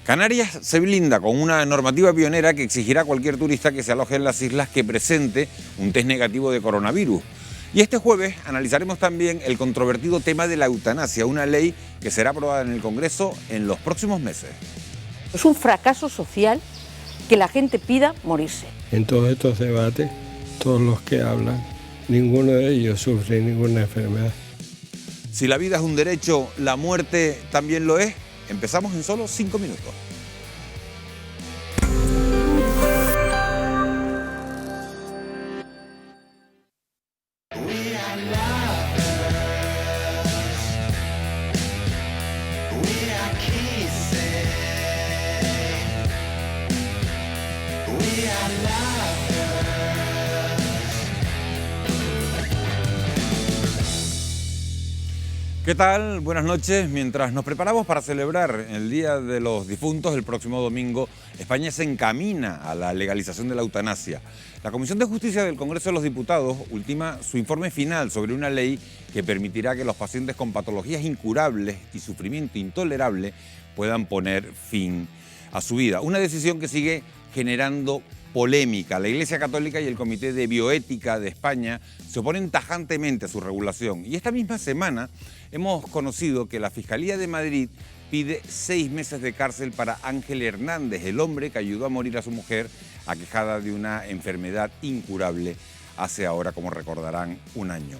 Canarias se blinda con una normativa pionera que exigirá a cualquier turista que se aloje en las islas que presente un test negativo de coronavirus. Y este jueves analizaremos también el controvertido tema de la eutanasia, una ley que será aprobada en el Congreso en los próximos meses. Es un fracaso social que la gente pida morirse. En todos estos debates, todos los que hablan, ninguno de ellos sufre ninguna enfermedad. Si la vida es un derecho, la muerte también lo es. Empezamos en solo 5 minutos. ¿Qué tal? Buenas noches. Mientras nos preparamos para celebrar el Día de los Difuntos, el próximo domingo, España se encamina a la legalización de la eutanasia. La Comisión de Justicia del Congreso de los Diputados ultima su informe final sobre una ley que permitirá que los pacientes con patologías incurables y sufrimiento intolerable puedan poner fin a su vida. Una decisión que sigue generando polémica. La Iglesia Católica y el Comité de Bioética de España se oponen tajantemente a su regulación. Y esta misma semana hemos conocido que la Fiscalía de Madrid pide 6 meses de cárcel para Ángel Hernández, el hombre que ayudó a morir a su mujer aquejada de una enfermedad incurable hace ahora, como recordarán, un año.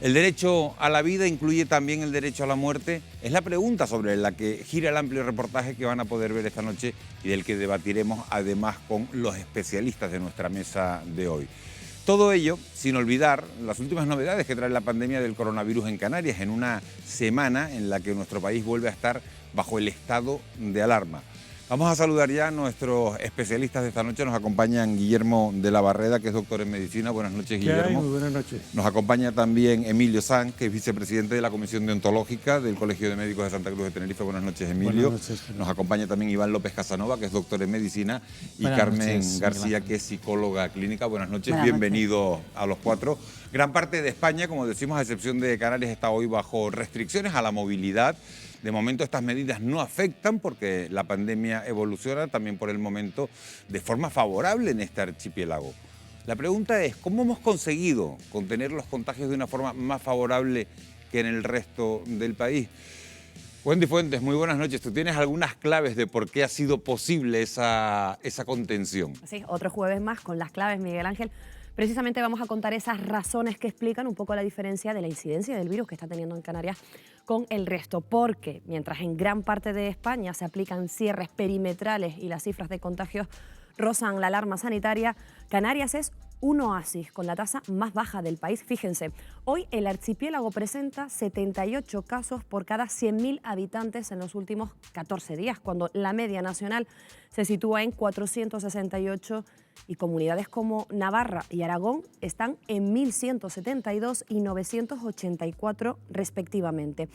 ¿El derecho a la vida incluye también el derecho a la muerte? Es la pregunta sobre la que gira el amplio reportaje que van a poder ver esta noche y del que debatiremos además con los especialistas de nuestra mesa de hoy. Todo ello sin olvidar las últimas novedades que trae la pandemia del coronavirus en Canarias, en una semana en la que nuestro país vuelve a estar bajo el estado de alarma. Vamos a saludar ya a nuestros especialistas de esta noche. Nos acompañan Guillermo de la Barreda, que es doctor en medicina. Buenas noches, Guillermo. Muy buenas noches. Nos acompaña también Emilio Sanz, que es vicepresidente de la Comisión Deontológica del Colegio de Médicos de Santa Cruz de Tenerife. Buenas noches, Emilio. Buenas noches. Nos acompaña también Iván López Casanova, que es doctor en medicina, y Buenas Carmen noches, García, que es psicóloga clínica. Buenas noches, Buenas bienvenidos a los cuatro. Gran parte de España, como decimos, a excepción de Canarias, está hoy bajo restricciones a la movilidad. De momento estas medidas no afectan porque la pandemia evoluciona también por el momento de forma favorable en este archipiélago. La pregunta es, ¿cómo hemos conseguido contener los contagios de una forma más favorable que en el resto del país? Wendy Fuentes, muy buenas noches. Tú tienes algunas claves de por qué ha sido posible esa contención. Sí, otro jueves más con las claves, Miguel Ángel. Precisamente vamos a contar esas razones que explican un poco la diferencia de la incidencia del virus que está teniendo en Canarias con el resto, porque mientras en gran parte de España se aplican cierres perimetrales y las cifras de contagios rozan la alarma sanitaria, Canarias es un oasis con la tasa más baja del país. Fíjense, hoy el archipiélago presenta 78 casos por cada 100.000 habitantes en los últimos 14 días, cuando la media nacional se sitúa en 468 y comunidades como Navarra y Aragón están en 1.172 y 984 respectivamente.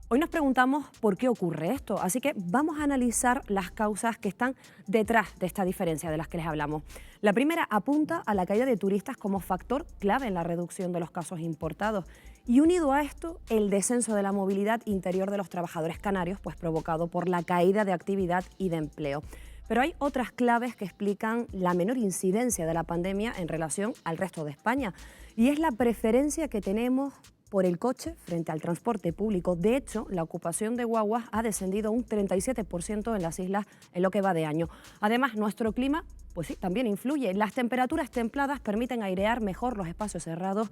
Hoy nos preguntamos por qué ocurre esto, así que vamos a analizar las causas que están detrás de esta diferencia de las que les hablamos. La primera apunta a la caída de turistas como factor clave en la reducción de los casos importados. Y unido a esto, el descenso de la movilidad interior de los trabajadores canarios, pues provocado por la caída de actividad y de empleo. Pero hay otras claves que explican la menor incidencia de la pandemia en relación al resto de España. Y es la preferencia que tenemos por el coche frente al transporte público. De hecho, la ocupación de guaguas ha descendido un 37% en las islas en lo que va de año. Además, nuestro clima, pues sí, también influye. Las temperaturas templadas permiten airear mejor los espacios cerrados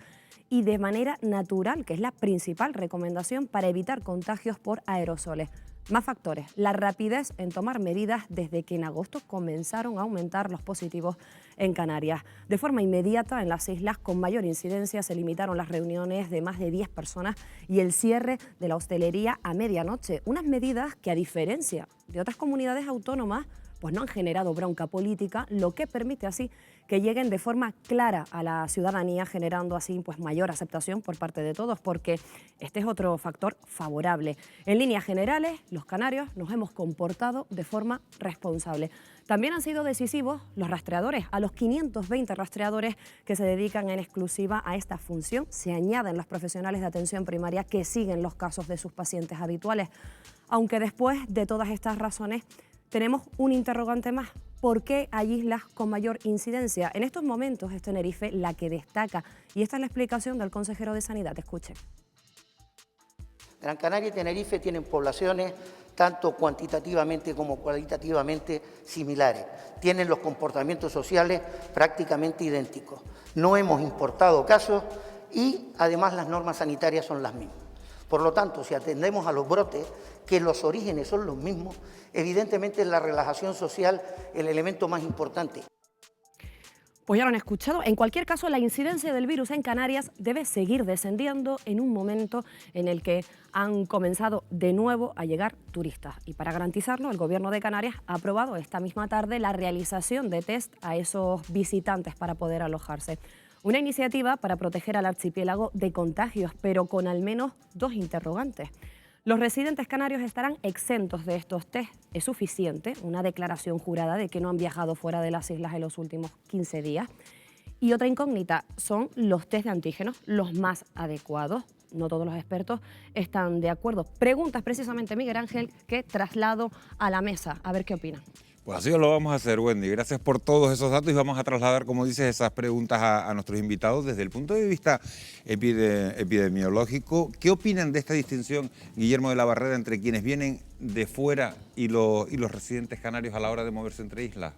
y de manera natural, que es la principal recomendación para evitar contagios por aerosoles. Más factores, la rapidez en tomar medidas desde que en agosto comenzaron a aumentar los positivos en Canarias. De forma inmediata, en las islas con mayor incidencia se limitaron las reuniones de más de 10 personas y el cierre de la hostelería a medianoche. Unas medidas que, a diferencia de otras comunidades autónomas, pues no han generado bronca política, lo que permite así que lleguen de forma clara a la ciudadanía, generando así pues mayor aceptación por parte de todos, porque este es otro factor favorable. En líneas generales, los canarios nos hemos comportado de forma responsable. También han sido decisivos los rastreadores. A los 520 rastreadores que se dedican en exclusiva a esta función se añaden los profesionales de atención primaria que siguen los casos de sus pacientes habituales. Aunque después de todas estas razones tenemos un interrogante más. ¿Por qué hay islas con mayor incidencia? En estos momentos es Tenerife la que destaca. Y esta es la explicación del consejero de Sanidad. Escuchen. Gran Canaria y Tenerife tienen poblaciones tanto cuantitativamente como cualitativamente similares. Tienen los comportamientos sociales prácticamente idénticos. No hemos importado casos y además las normas sanitarias son las mismas. Por lo tanto, si atendemos a los brotes, que los orígenes son los mismos, evidentemente es la relajación social el elemento más importante. Pues ya lo han escuchado. En cualquier caso, la incidencia del virus en Canarias debe seguir descendiendo en un momento en el que han comenzado de nuevo a llegar turistas. Y para garantizarlo, el Gobierno de Canarias ha aprobado esta misma tarde la realización de test a esos visitantes para poder alojarse. Una iniciativa para proteger al archipiélago de contagios, pero con al menos dos interrogantes. Los residentes canarios estarán exentos de estos test. ¿Es suficiente una declaración jurada de que no han viajado fuera de las islas en los últimos 15 días? Y otra incógnita son los test de antígenos, los más adecuados. No todos los expertos están de acuerdo. Preguntas precisamente, Miguel Ángel, que traslado a la mesa. A ver qué opinan. Pues así lo vamos a hacer, Wendy. Gracias por todos esos datos y vamos a trasladar, como dices, esas preguntas a nuestros invitados desde el punto de vista epidemiológico. ¿Qué opinan de esta distinción, Guillermo de la Barrera, entre quienes vienen de fuera y los residentes canarios a la hora de moverse entre islas?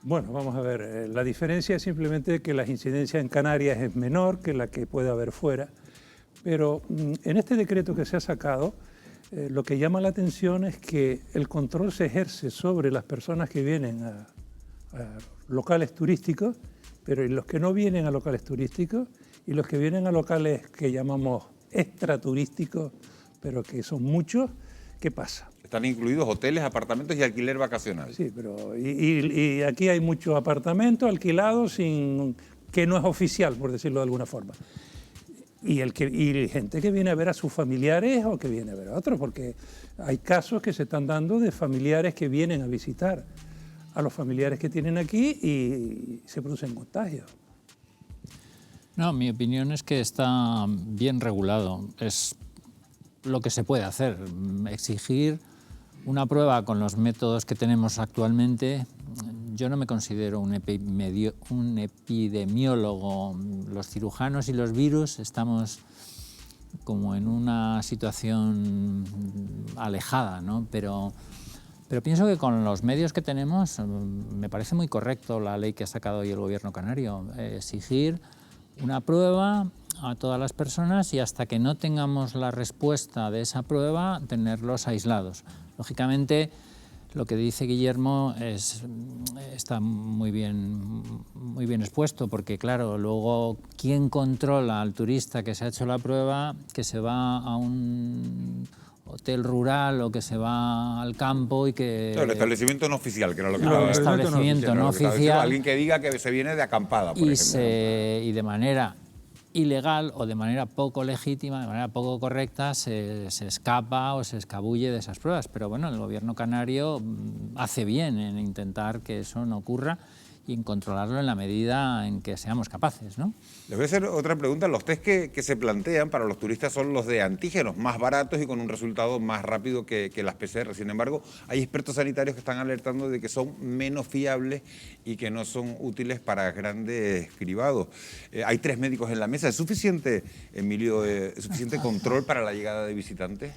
Bueno, vamos a ver. La diferencia es simplemente que la incidencia en Canarias es menor que la que puede haber fuera. Pero en este decreto que se ha sacado, lo que llama la atención es que el control se ejerce sobre las personas que vienen a locales turísticos, pero y los que no vienen a locales turísticos y los que vienen a locales que llamamos extraturísticos, pero que son muchos, ¿qué pasa? Están incluidos hoteles, apartamentos y alquiler vacacional. Sí, pero y aquí hay muchos apartamentos alquilados que no es oficial, por decirlo de alguna forma. Y gente que viene a ver a sus familiares o que viene a ver a otros, porque hay casos que se están dando de familiares que vienen a visitar a los familiares que tienen aquí y se producen contagios. No, mi opinión es que está bien regulado. Es lo que se puede hacer. Exigir una prueba con los métodos que tenemos actualmente. Yo no me considero un epidemiólogo. Los cirujanos y los virus estamos como en una situación alejada, ¿no? Pero pienso que con los medios que tenemos me parece muy correcto la ley que ha sacado hoy el Gobierno canario. Exigir una prueba a todas las personas y hasta que no tengamos la respuesta de esa prueba, tenerlos aislados. Lógicamente, lo que dice Guillermo está muy bien expuesto, porque claro, luego, ¿quién controla al turista que se ha hecho la prueba, que se va a un hotel rural o que se va al campo y que... El establecimiento no oficial, que era lo que el establecimiento no oficial. Alguien que diga que se viene de acampada, por ejemplo. Y de manera ilegal o de manera poco legítima, de manera poco correcta, se escapa o se escabulle de esas pruebas. Pero bueno, el Gobierno canario hace bien en intentar que eso no ocurra y en controlarlo en la medida en que seamos capaces, ¿no? Les voy a hacer otra pregunta. Los test que se plantean para los turistas son los de antígenos, más baratos y con un resultado más rápido que las PCR. Sin embargo, hay expertos sanitarios que están alertando de que son menos fiables y que no son útiles para grandes cribados. Hay 3 médicos en la mesa. ¿Es suficiente, Emilio, suficiente control para la llegada de visitantes?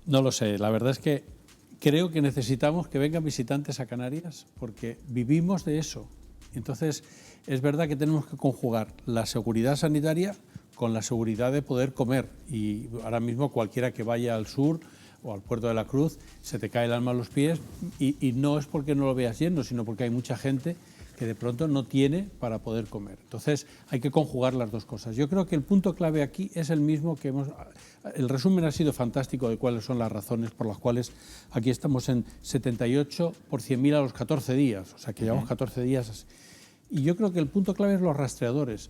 No lo sé. La verdad es que creo que necesitamos que vengan visitantes a Canarias porque vivimos de eso. Entonces, es verdad que tenemos que conjugar la seguridad sanitaria con la seguridad de poder comer. Y ahora mismo cualquiera que vaya al sur o al Puerto de la Cruz, se te cae el alma a los pies y no es porque no lo veas yendo, sino porque hay mucha gente que de pronto no tiene para poder comer. Entonces, hay que conjugar las dos cosas. Yo creo que el punto clave aquí es el mismo que hemos... El resumen ha sido fantástico de cuáles son las razones por las cuales aquí estamos en 78 por 100.000 a los 14 días, o sea que llevamos 14 días así. Y yo creo que el punto clave es los rastreadores.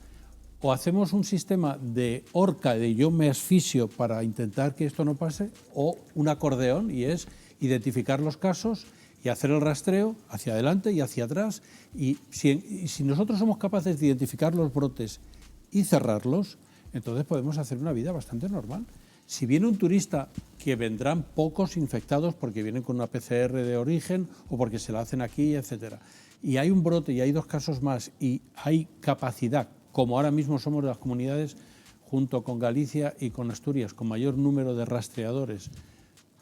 O hacemos un sistema de horca, de yo me asfixio para intentar que esto no pase, o un acordeón, y es identificar los casos y hacer el rastreo hacia adelante y hacia atrás. Y si nosotros somos capaces de identificar los brotes y cerrarlos, entonces podemos hacer una vida bastante normal. Si viene un turista, que vendrán pocos infectados porque vienen con una PCR de origen o porque se la hacen aquí, etcétera. Y hay un brote y hay 2 casos más y hay capacidad, como ahora mismo somos de las comunidades, junto con Galicia y con Asturias, con mayor número de rastreadores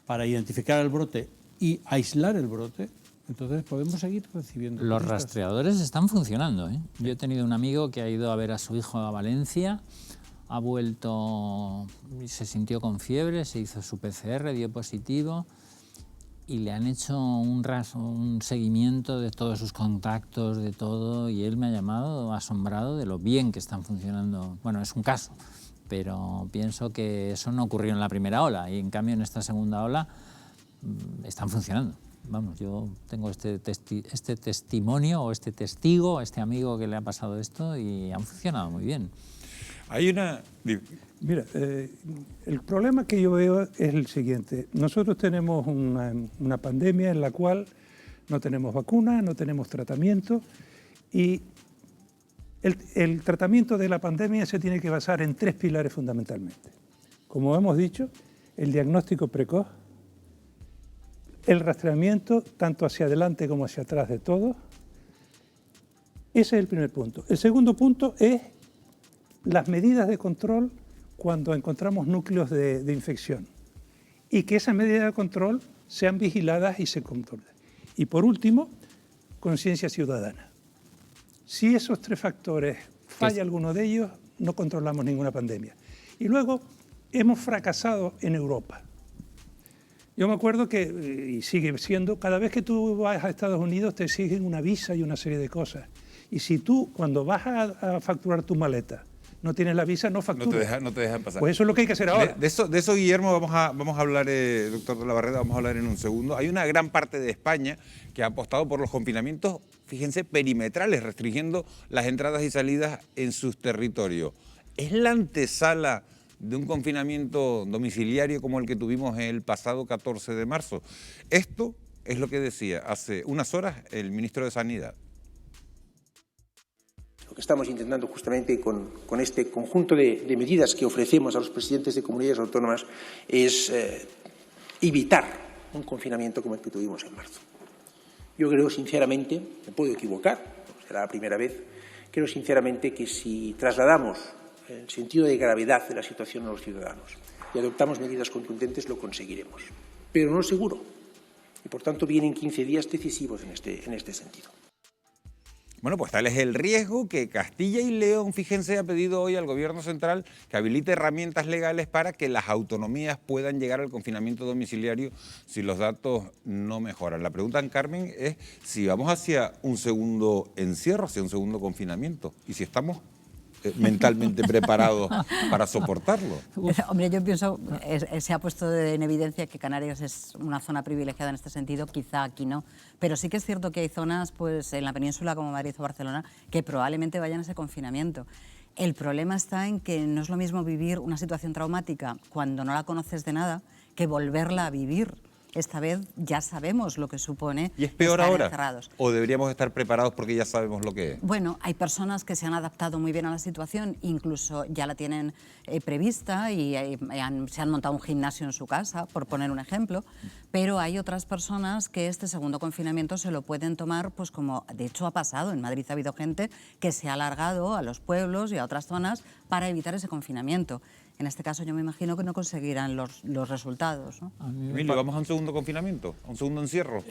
para identificar el brote y aislar el brote, entonces podemos seguir recibiendo Los turistas. rastreadores están funcionando, ¿eh? Yo he tenido un amigo que ha ido a ver a su hijo a Valencia, ha vuelto, se sintió con fiebre, se hizo su PCR, dio positivo y le han hecho un seguimiento de todos sus contactos, de todo, y él me ha llamado asombrado de lo bien que están funcionando. Bueno, es un caso, pero pienso que eso no ocurrió en la primera ola y en cambio en esta segunda ola están funcionando. Vamos, yo tengo este testimonio o este testigo, este amigo que le ha pasado esto y han funcionado muy bien. Hay una... Mira, el problema que yo veo es el siguiente. Nosotros tenemos una pandemia en la cual no tenemos vacuna, no tenemos tratamiento y el tratamiento de la pandemia se tiene que basar en 3 pilares fundamentalmente. Como hemos dicho, el diagnóstico precoz, el rastreamiento tanto hacia adelante como hacia atrás de todo. Ese es el primer punto. El segundo punto es las medidas de control cuando encontramos núcleos de infección y que esas medidas de control sean vigiladas y se controlen. Y por último, conciencia ciudadana. Si esos 3 factores falla alguno de ellos, no controlamos ninguna pandemia. Y luego, hemos fracasado en Europa. Yo me acuerdo que, y sigue siendo, cada vez que tú vas a Estados Unidos te exigen una visa y una serie de cosas. Y si tú, cuando vas a facturar tu maleta, no tienes la visa, no facturas. No te dejan pasar. Pues eso es lo que hay que hacer ahora. De eso, Guillermo, vamos a hablar, doctor de la Barreda, vamos a hablar en un segundo. Hay una gran parte de España que ha apostado por los confinamientos, fíjense, perimetrales, restringiendo las entradas y salidas en sus territorios. ¿Es la antesala de un confinamiento domiciliario como el que tuvimos el pasado 14 de marzo? Esto es lo que decía hace unas horas el ministro de Sanidad. Lo que estamos intentando justamente con este conjunto de medidas que ofrecemos a los presidentes de comunidades autónomas es evitar un confinamiento como el que tuvimos en marzo. Yo creo sinceramente, me puedo equivocar, será la primera vez, creo sinceramente que si trasladamos el sentido de gravedad de la situación a los ciudadanos y adoptamos medidas contundentes, lo conseguiremos. Pero no seguro. Y por tanto vienen 15 días decisivos en este sentido. Bueno, pues tal es el riesgo que Castilla y León, fíjense, ha pedido hoy al gobierno central que habilite herramientas legales para que las autonomías puedan llegar al confinamiento domiciliario si los datos no mejoran. La pregunta, Carmen, es si vamos hacia un segundo encierro, hacia un segundo confinamiento y si estamos mentalmente preparados para soportarlo. Hombre, yo pienso, se ha puesto en evidencia que Canarias es una zona privilegiada en este sentido, quizá aquí no, pero sí que es cierto que hay zonas pues, en la península como Madrid o Barcelona que probablemente vayan a ese confinamiento. El problema está en que no es lo mismo vivir una situación traumática cuando no la conoces de nada que volverla a vivir. Esta vez ya sabemos lo que supone ¿Y es peor estar ahora? encerrados. ¿O deberíamos estar preparados porque ya sabemos lo que es? Bueno, hay personas que se han adaptado muy bien a la situación, incluso ya la tienen prevista y se han montado un gimnasio en su casa, por poner un ejemplo, pero hay otras personas que este segundo confinamiento se lo pueden tomar, pues como de hecho ha pasado. En Madrid ha habido gente que se ha alargado a los pueblos y a otras zonas para evitar ese confinamiento. En este caso yo me imagino que no conseguirán los resultados, ¿no? Emilio, ¿vamos a un segundo confinamiento? ¿A un segundo encierro?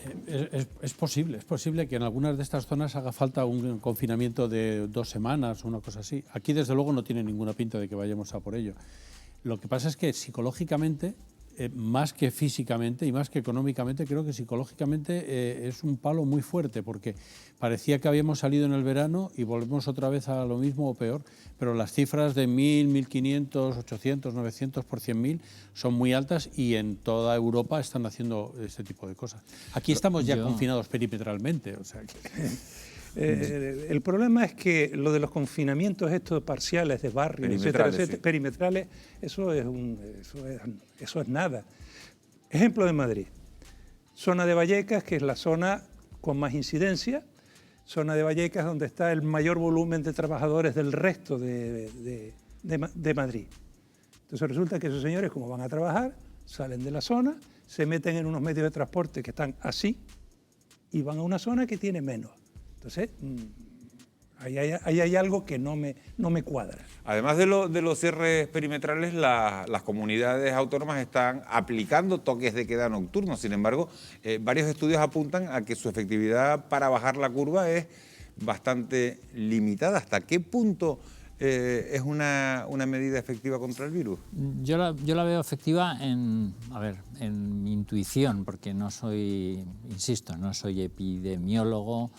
Es posible que en algunas de estas zonas haga falta un confinamiento de 2 semanas o una cosa así. Aquí desde luego no tiene ninguna pinta de que vayamos a por ello. Lo que pasa es que psicológicamente, más que físicamente y más que económicamente, creo que psicológicamente es un palo muy fuerte, porque parecía que habíamos salido en el verano y volvemos otra vez a lo mismo o peor, pero las cifras de 1.000, 1.500, 800, 900 por 100.000 son muy altas y en toda Europa están haciendo este tipo de cosas. Aquí estamos ya confinados perimetralmente, o sea que... el problema es que lo de los confinamientos estos parciales de barrios, etcétera, perimetrales, eso es nada. Ejemplo de Madrid. Zona de Vallecas, que es la zona con más incidencia, zona de Vallecas donde está el mayor volumen de trabajadores del resto de Madrid. Entonces resulta que esos señores, como van a trabajar, salen de la zona, se meten en unos medios de transporte que están así y van a una zona que tiene menos. Entonces, ahí hay algo que no me cuadra. Además de los cierres perimetrales, las comunidades autónomas están aplicando toques de queda nocturnos. Sin embargo, varios estudios apuntan a que su efectividad para bajar la curva es bastante limitada. ¿Hasta qué punto es una medida efectiva contra el virus? Yo la veo efectiva en mi intuición, porque no soy, insisto, no soy epidemiólogo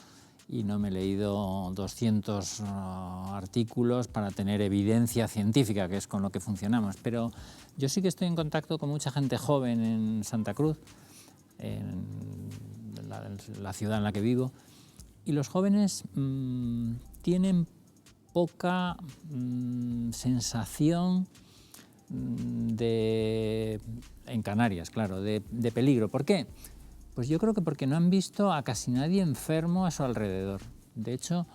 y no me he leído 200 artículos para tener evidencia científica, que es con lo que funcionamos. Pero yo sí que estoy en contacto con mucha gente joven en Santa Cruz, en la ciudad en la que vivo, y los jóvenes tienen poca sensación en Canarias, claro, de peligro. ¿Por qué? Pues yo creo que porque no han visto a casi nadie enfermo a su alrededor. De hecho,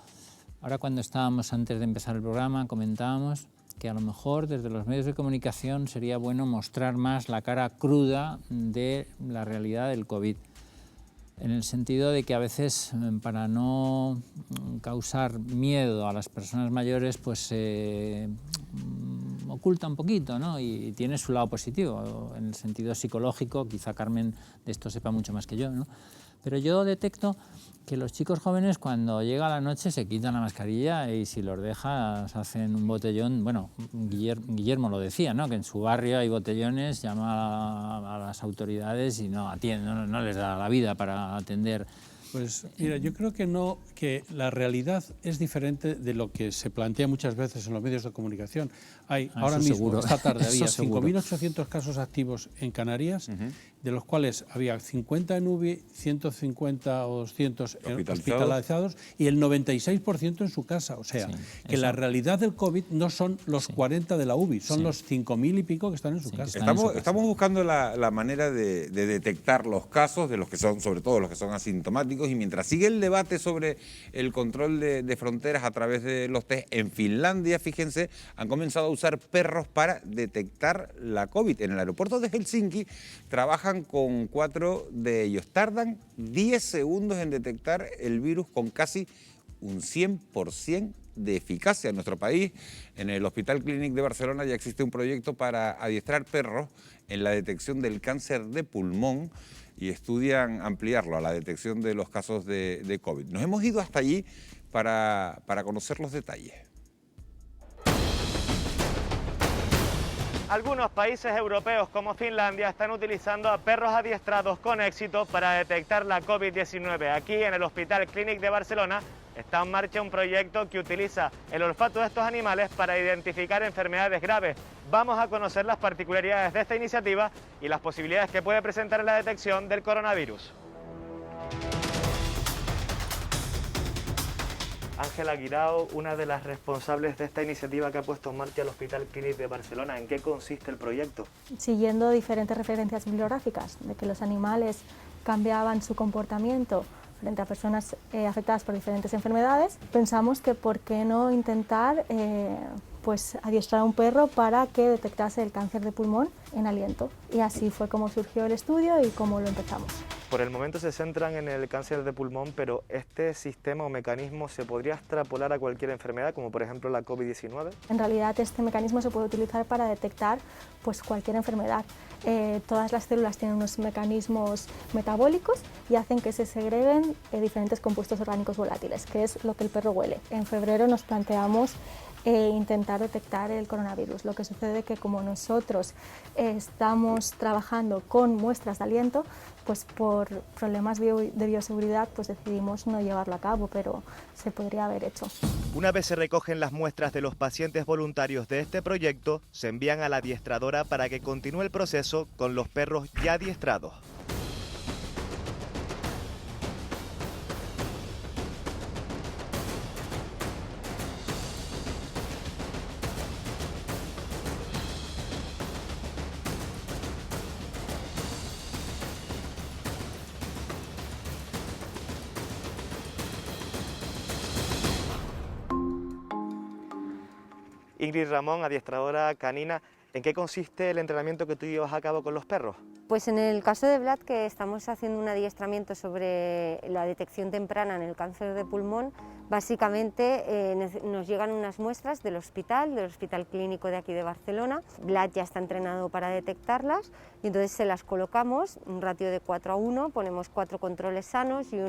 ahora cuando estábamos antes de empezar el programa comentábamos que a lo mejor desde los medios de comunicación sería bueno mostrar más la cara cruda de la realidad del COVID. En el sentido de que a veces, para no causar miedo a las personas mayores, pues se oculta un poquito, ¿no? Y tiene su lado positivo. En el sentido psicológico, quizá Carmen de esto sepa mucho más que yo, ¿no? Pero yo detecto que los chicos jóvenes, cuando llega la noche, se quitan la mascarilla y si los dejas hacen un botellón. Bueno, Guillermo lo decía, ¿no? Que en su barrio hay botellones, llama a las autoridades y no atienden, no les da la vida para atender. Pues mira, yo creo que la realidad es diferente de lo que se plantea muchas veces en los medios de comunicación. Ahora mismo, seguro. esta tarde, había Seguro. 5.800 casos activos en Canarias, de los cuales había 50 en UBI, 150 o 200 hospitalizados y el 96% en su casa. O sea, que la realidad del COVID no son los 40 de la UBI, son los 5.000 y pico que están en su casa. Estamos buscando la manera de detectar los casos de los que son, sobre todo los que son asintomáticos, y mientras sigue el debate sobre el control de fronteras a través de los test, en Finlandia, fíjense, han comenzado a usar perros para detectar la COVID. En el aeropuerto de Helsinki trabajan con 4 de ellos. Tardan 10 segundos en detectar el virus con casi un 100% de eficacia. En nuestro país, en el Hospital Clínic de Barcelona, ya existe un proyecto para adiestrar perros en la detección del cáncer de pulmón y estudian ampliarlo a la detección de los casos de COVID. Nos hemos ido hasta allí para conocer los detalles. Algunos países europeos como Finlandia están utilizando a perros adiestrados con éxito para detectar la COVID-19. Aquí en el Hospital Clínic de Barcelona está en marcha un proyecto que utiliza el olfato de estos animales para identificar enfermedades graves. Vamos a conocer las particularidades de esta iniciativa y las posibilidades que puede presentar en la detección del coronavirus. Ángela Guirao, una de las responsables de esta iniciativa que ha puesto en marcha el Hospital Clínic de Barcelona. ¿En qué consiste el proyecto? Siguiendo diferentes referencias bibliográficas de que los animales cambiaban su comportamiento frente a personas afectadas por diferentes enfermedades, pensamos que por qué no intentar pues adiestrar a un perro para que detectase el cáncer de pulmón en aliento. Y así fue como surgió el estudio y cómo lo empezamos. Por el momento se centran en el cáncer de pulmón, pero ¿este sistema o mecanismo se podría extrapolar a cualquier enfermedad, como por ejemplo la COVID-19? En realidad este mecanismo se puede utilizar para detectar pues, cualquier enfermedad. Todas las células tienen unos mecanismos metabólicos y hacen que se segreguen diferentes compuestos orgánicos volátiles, que es lo que el perro huele. En febrero nos planteamos intentar detectar el coronavirus. Lo que sucede es que como nosotros estamos trabajando con muestras de aliento, pues por problemas de bioseguridad pues decidimos no llevarlo a cabo, pero se podría haber hecho. Una vez se recogen las muestras de los pacientes voluntarios de este proyecto, se envían a la adiestradora para que continúe el proceso con los perros ya adiestrados. Ingrid Ramón, adiestradora canina. ¿En qué consiste el entrenamiento que tú llevas a cabo con los perros? Pues en el caso de Vlad, que estamos haciendo un adiestramiento sobre la detección temprana en el cáncer de pulmón, básicamente nos llegan unas muestras del hospital clínico de aquí de Barcelona. Vlad ya está entrenado para detectarlas y entonces se las colocamos, un ratio de 4:1, ponemos 4 controles sanos y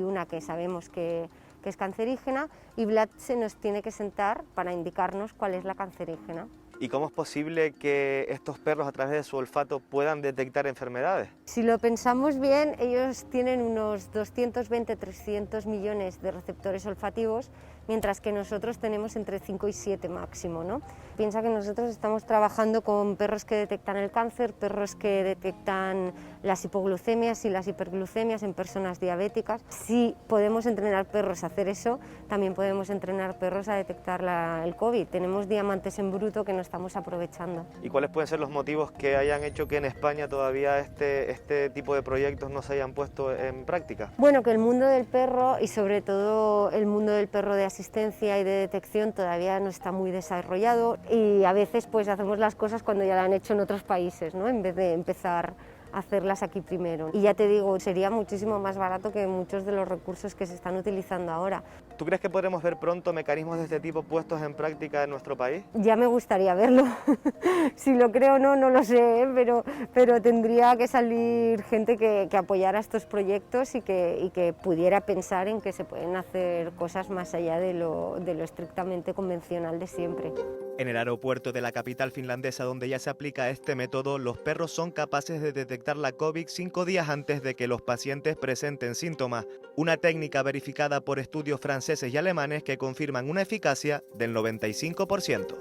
una que sabemos que es cancerígena, y Vlad se nos tiene que sentar para indicarnos cuál es la cancerígena. ¿Y cómo es posible que estos perros a través de su olfato puedan detectar enfermedades? Si lo pensamos bien, ellos tienen unos 220-300 millones de receptores olfativos, mientras que nosotros tenemos entre 5 y 7 máximo, ¿no? Piensa que nosotros estamos trabajando con perros que detectan el cáncer, perros que detectan las hipoglucemias y las hiperglucemias en personas diabéticas. Si podemos entrenar perros a hacer eso, también podemos entrenar perros a detectar el COVID. Tenemos diamantes en bruto que no estamos aprovechando. ¿Y cuáles pueden ser los motivos que hayan hecho que en España todavía este tipo de proyectos no se hayan puesto en práctica? Bueno, que el mundo del perro y sobre todo el mundo del perro de asistencia y de detección todavía no está muy desarrollado y a veces pues hacemos las cosas cuando ya lo han hecho en otros países, ¿no? En vez de empezar a hacerlas aquí primero. Y ya te digo, sería muchísimo más barato que muchos de los recursos que se están utilizando ahora. ¿Tú crees que podremos ver pronto mecanismos de este tipo puestos en práctica en nuestro país? Ya me gustaría verlo. Si lo creo o no, no lo sé, pero tendría que salir gente que apoyara estos proyectos y que pudiera pensar en que se pueden hacer cosas más allá de lo estrictamente convencional de siempre. En el aeropuerto de la capital finlandesa, donde ya se aplica este método, los perros son capaces de detectar la COVID 5 días antes de que los pacientes presenten síntomas. Una técnica verificada por estudios franceses y alemanes que confirman una eficacia del 95%.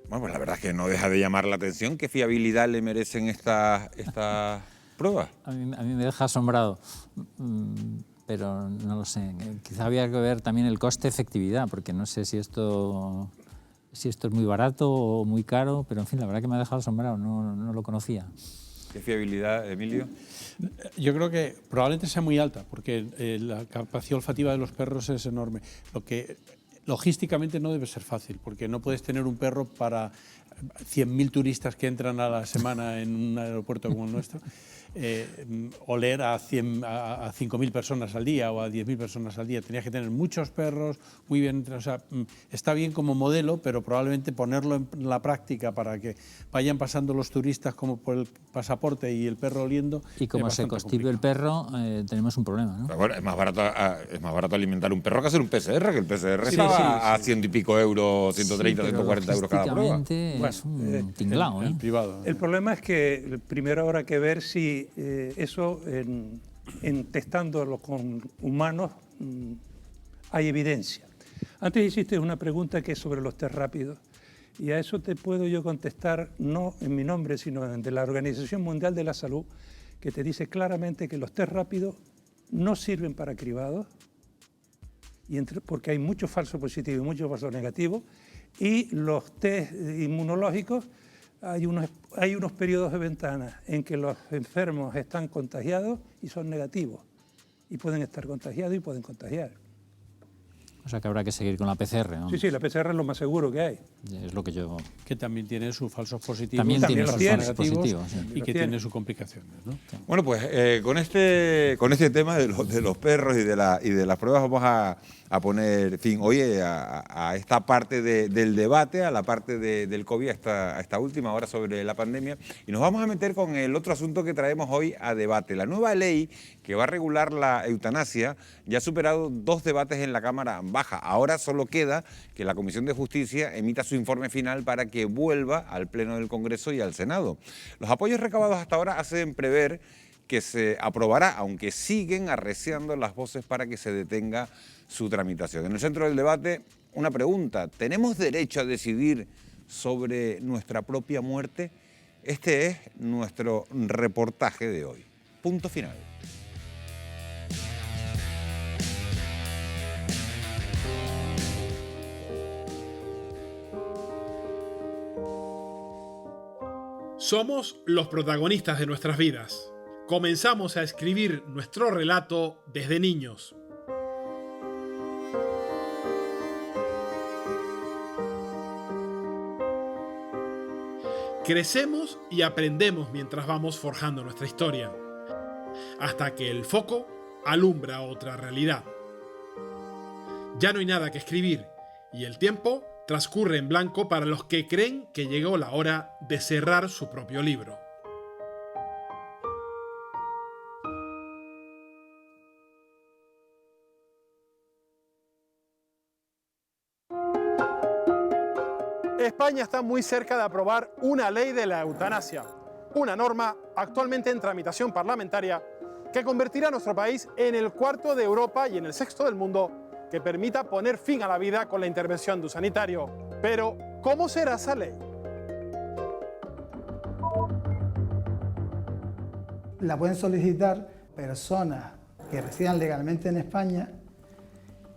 Bueno, pues la verdad es que no deja de llamar la atención. ¿Qué fiabilidad le merecen estas pruebas? A mí me deja asombrado. Pero no lo sé, quizá había que ver también el coste-efectividad, porque no sé si esto es muy barato o muy caro, pero en fin, la verdad que me ha dejado asombrado, no lo conocía. ¿Qué fiabilidad, Emilio? Yo creo que probablemente sea muy alta, porque la capacidad olfativa de los perros es enorme. Lo que logísticamente no debe ser fácil, porque no puedes tener un perro para 100.000 turistas que entran a la semana en un aeropuerto como el nuestro. Oler a 5.000 personas al día o a 10.000 personas al día. Tenías que tener muchos perros, muy bien, o sea, está bien como modelo, pero probablemente ponerlo en la práctica para que vayan pasando los turistas como por el pasaporte y el perro oliendo. Y como se constipe el perro, tenemos un problema, ¿no? Pero bueno, es más barato alimentar un perro que hacer un PCR, que el PCR estaba a 100 y pico euros, 130, 140 euros cada prueba. Es un tinglao, ¿eh? Privado. El problema es que primero habrá que ver si eso en testándolo con humanos hay evidencia. Antes hiciste una pregunta que es sobre los test rápidos y a eso te puedo yo contestar no en mi nombre sino de la Organización Mundial de la Salud, que te dice claramente que los test rápidos no sirven para cribados porque hay muchos falsos positivos y muchos falsos negativos, y los test inmunológicos hay unos periodos de ventana en que los enfermos están contagiados y son negativos, y pueden estar contagiados y pueden contagiar. O sea que habrá que seguir con la PCR, ¿no? Sí, la PCR es lo más seguro que hay. Es lo que yo... Que también tiene sus falsos positivos. También tiene sus falsos positivos, sí. Y que tiene sus complicaciones, ¿no? Bueno, pues con este tema de los perros y de las pruebas vamos a poner fin hoy a esta parte del debate, a la parte del COVID, a esta última hora sobre la pandemia, y nos vamos a meter con el otro asunto que traemos hoy a debate. La nueva ley que va a regular la eutanasia ya ha superado 2 debates en la Cámara Baja. Ahora solo queda que la Comisión de Justicia emita su informe final para que vuelva al Pleno del Congreso y al Senado. Los apoyos recabados hasta ahora hacen prever que se aprobará, aunque siguen arreciando las voces para que se detenga su tramitación. En el centro del debate, una pregunta: ¿tenemos derecho a decidir sobre nuestra propia muerte? Este es nuestro reportaje de hoy. Punto final. Somos los protagonistas de nuestras vidas. Comenzamos a escribir nuestro relato desde niños. Crecemos y aprendemos mientras vamos forjando nuestra historia, hasta que el foco alumbra otra realidad. Ya no hay nada que escribir y el tiempo transcurre en blanco para los que creen que llegó la hora de cerrar su propio libro. España está muy cerca de aprobar una ley de la eutanasia, una norma actualmente en tramitación parlamentaria que convertirá a nuestro país en el cuarto de Europa y en el sexto del mundo que permita poner fin a la vida con la intervención de un sanitario. Pero, ¿cómo será esa ley? La pueden solicitar personas que residan legalmente en España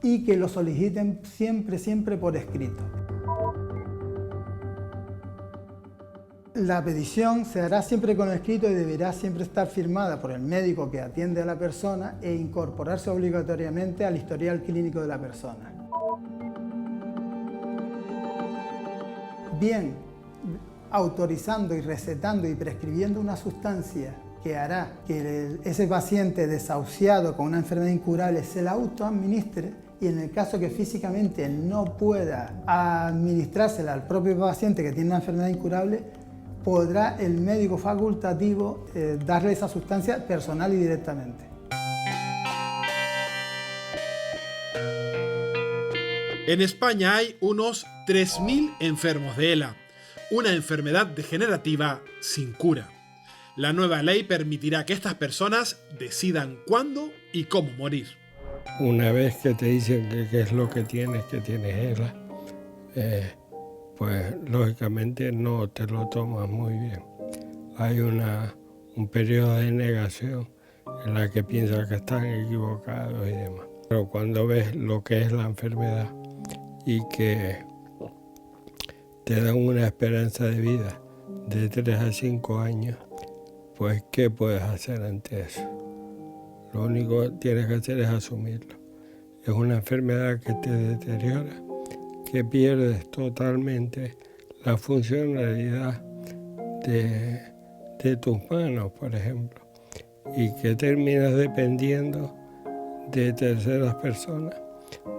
y que lo soliciten siempre por escrito. La petición se hará siempre con escrito y deberá siempre estar firmada por el médico que atiende a la persona e incorporarse obligatoriamente al historial clínico de la persona. Bien, autorizando y recetando y prescribiendo una sustancia que hará que ese paciente desahuciado con una enfermedad incurable se la autoadministre, y en el caso que físicamente no pueda administrársela al propio paciente que tiene una enfermedad incurable, podrá el médico facultativo darle esa sustancia personal y directamente. En España hay unos 3.000 enfermos de ELA, una enfermedad degenerativa sin cura. La nueva ley permitirá que estas personas decidan cuándo y cómo morir. Una vez que te dicen qué es lo que tienes ELA, pues lógicamente no te lo tomas muy bien. Hay un periodo de negación en la que piensas que están equivocados y demás. Pero cuando ves lo que es la enfermedad y que te dan una esperanza de vida de 3 a 5 años, pues ¿qué puedes hacer ante eso? Lo único que tienes que hacer es asumirlo. Es una enfermedad que te deteriora, que pierdes totalmente la funcionalidad de tus manos, por ejemplo, y que terminas dependiendo de terceras personas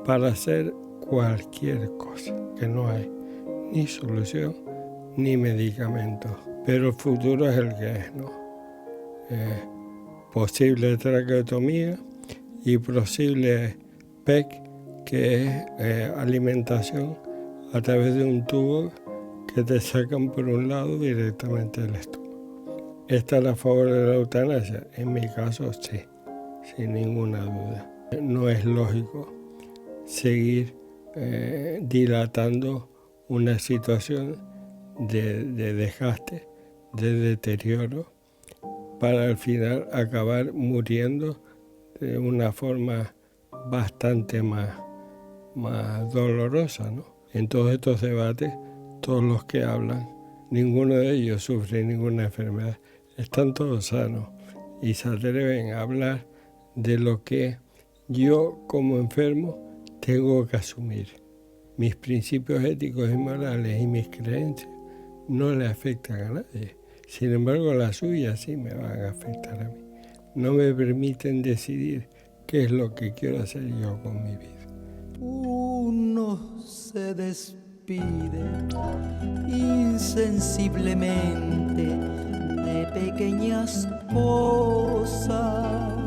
para hacer cualquier cosa, que no hay ni solución ni medicamentos. Pero el futuro es el que es, ¿no? Posible traqueotomía y posible PEC, que es alimentación a través de un tubo que te sacan por un lado directamente del estómago. ¿Están a favor de la eutanasia? En mi caso sí, sin ninguna duda. No es lógico seguir dilatando una situación de desgaste, de deterioro, para al final acabar muriendo de una forma bastante más dolorosa, ¿no? En todos estos debates, todos los que hablan, ninguno de ellos sufre ninguna enfermedad, están todos sanos y se atreven a hablar de lo que yo como enfermo tengo que asumir. Mis principios éticos y morales y mis creencias no le afectan a nadie. Sin embargo, las suyas sí me van a afectar a mí. No me permiten decidir qué es lo que quiero hacer yo con mi vida. Uno se despide insensiblemente de pequeñas cosas.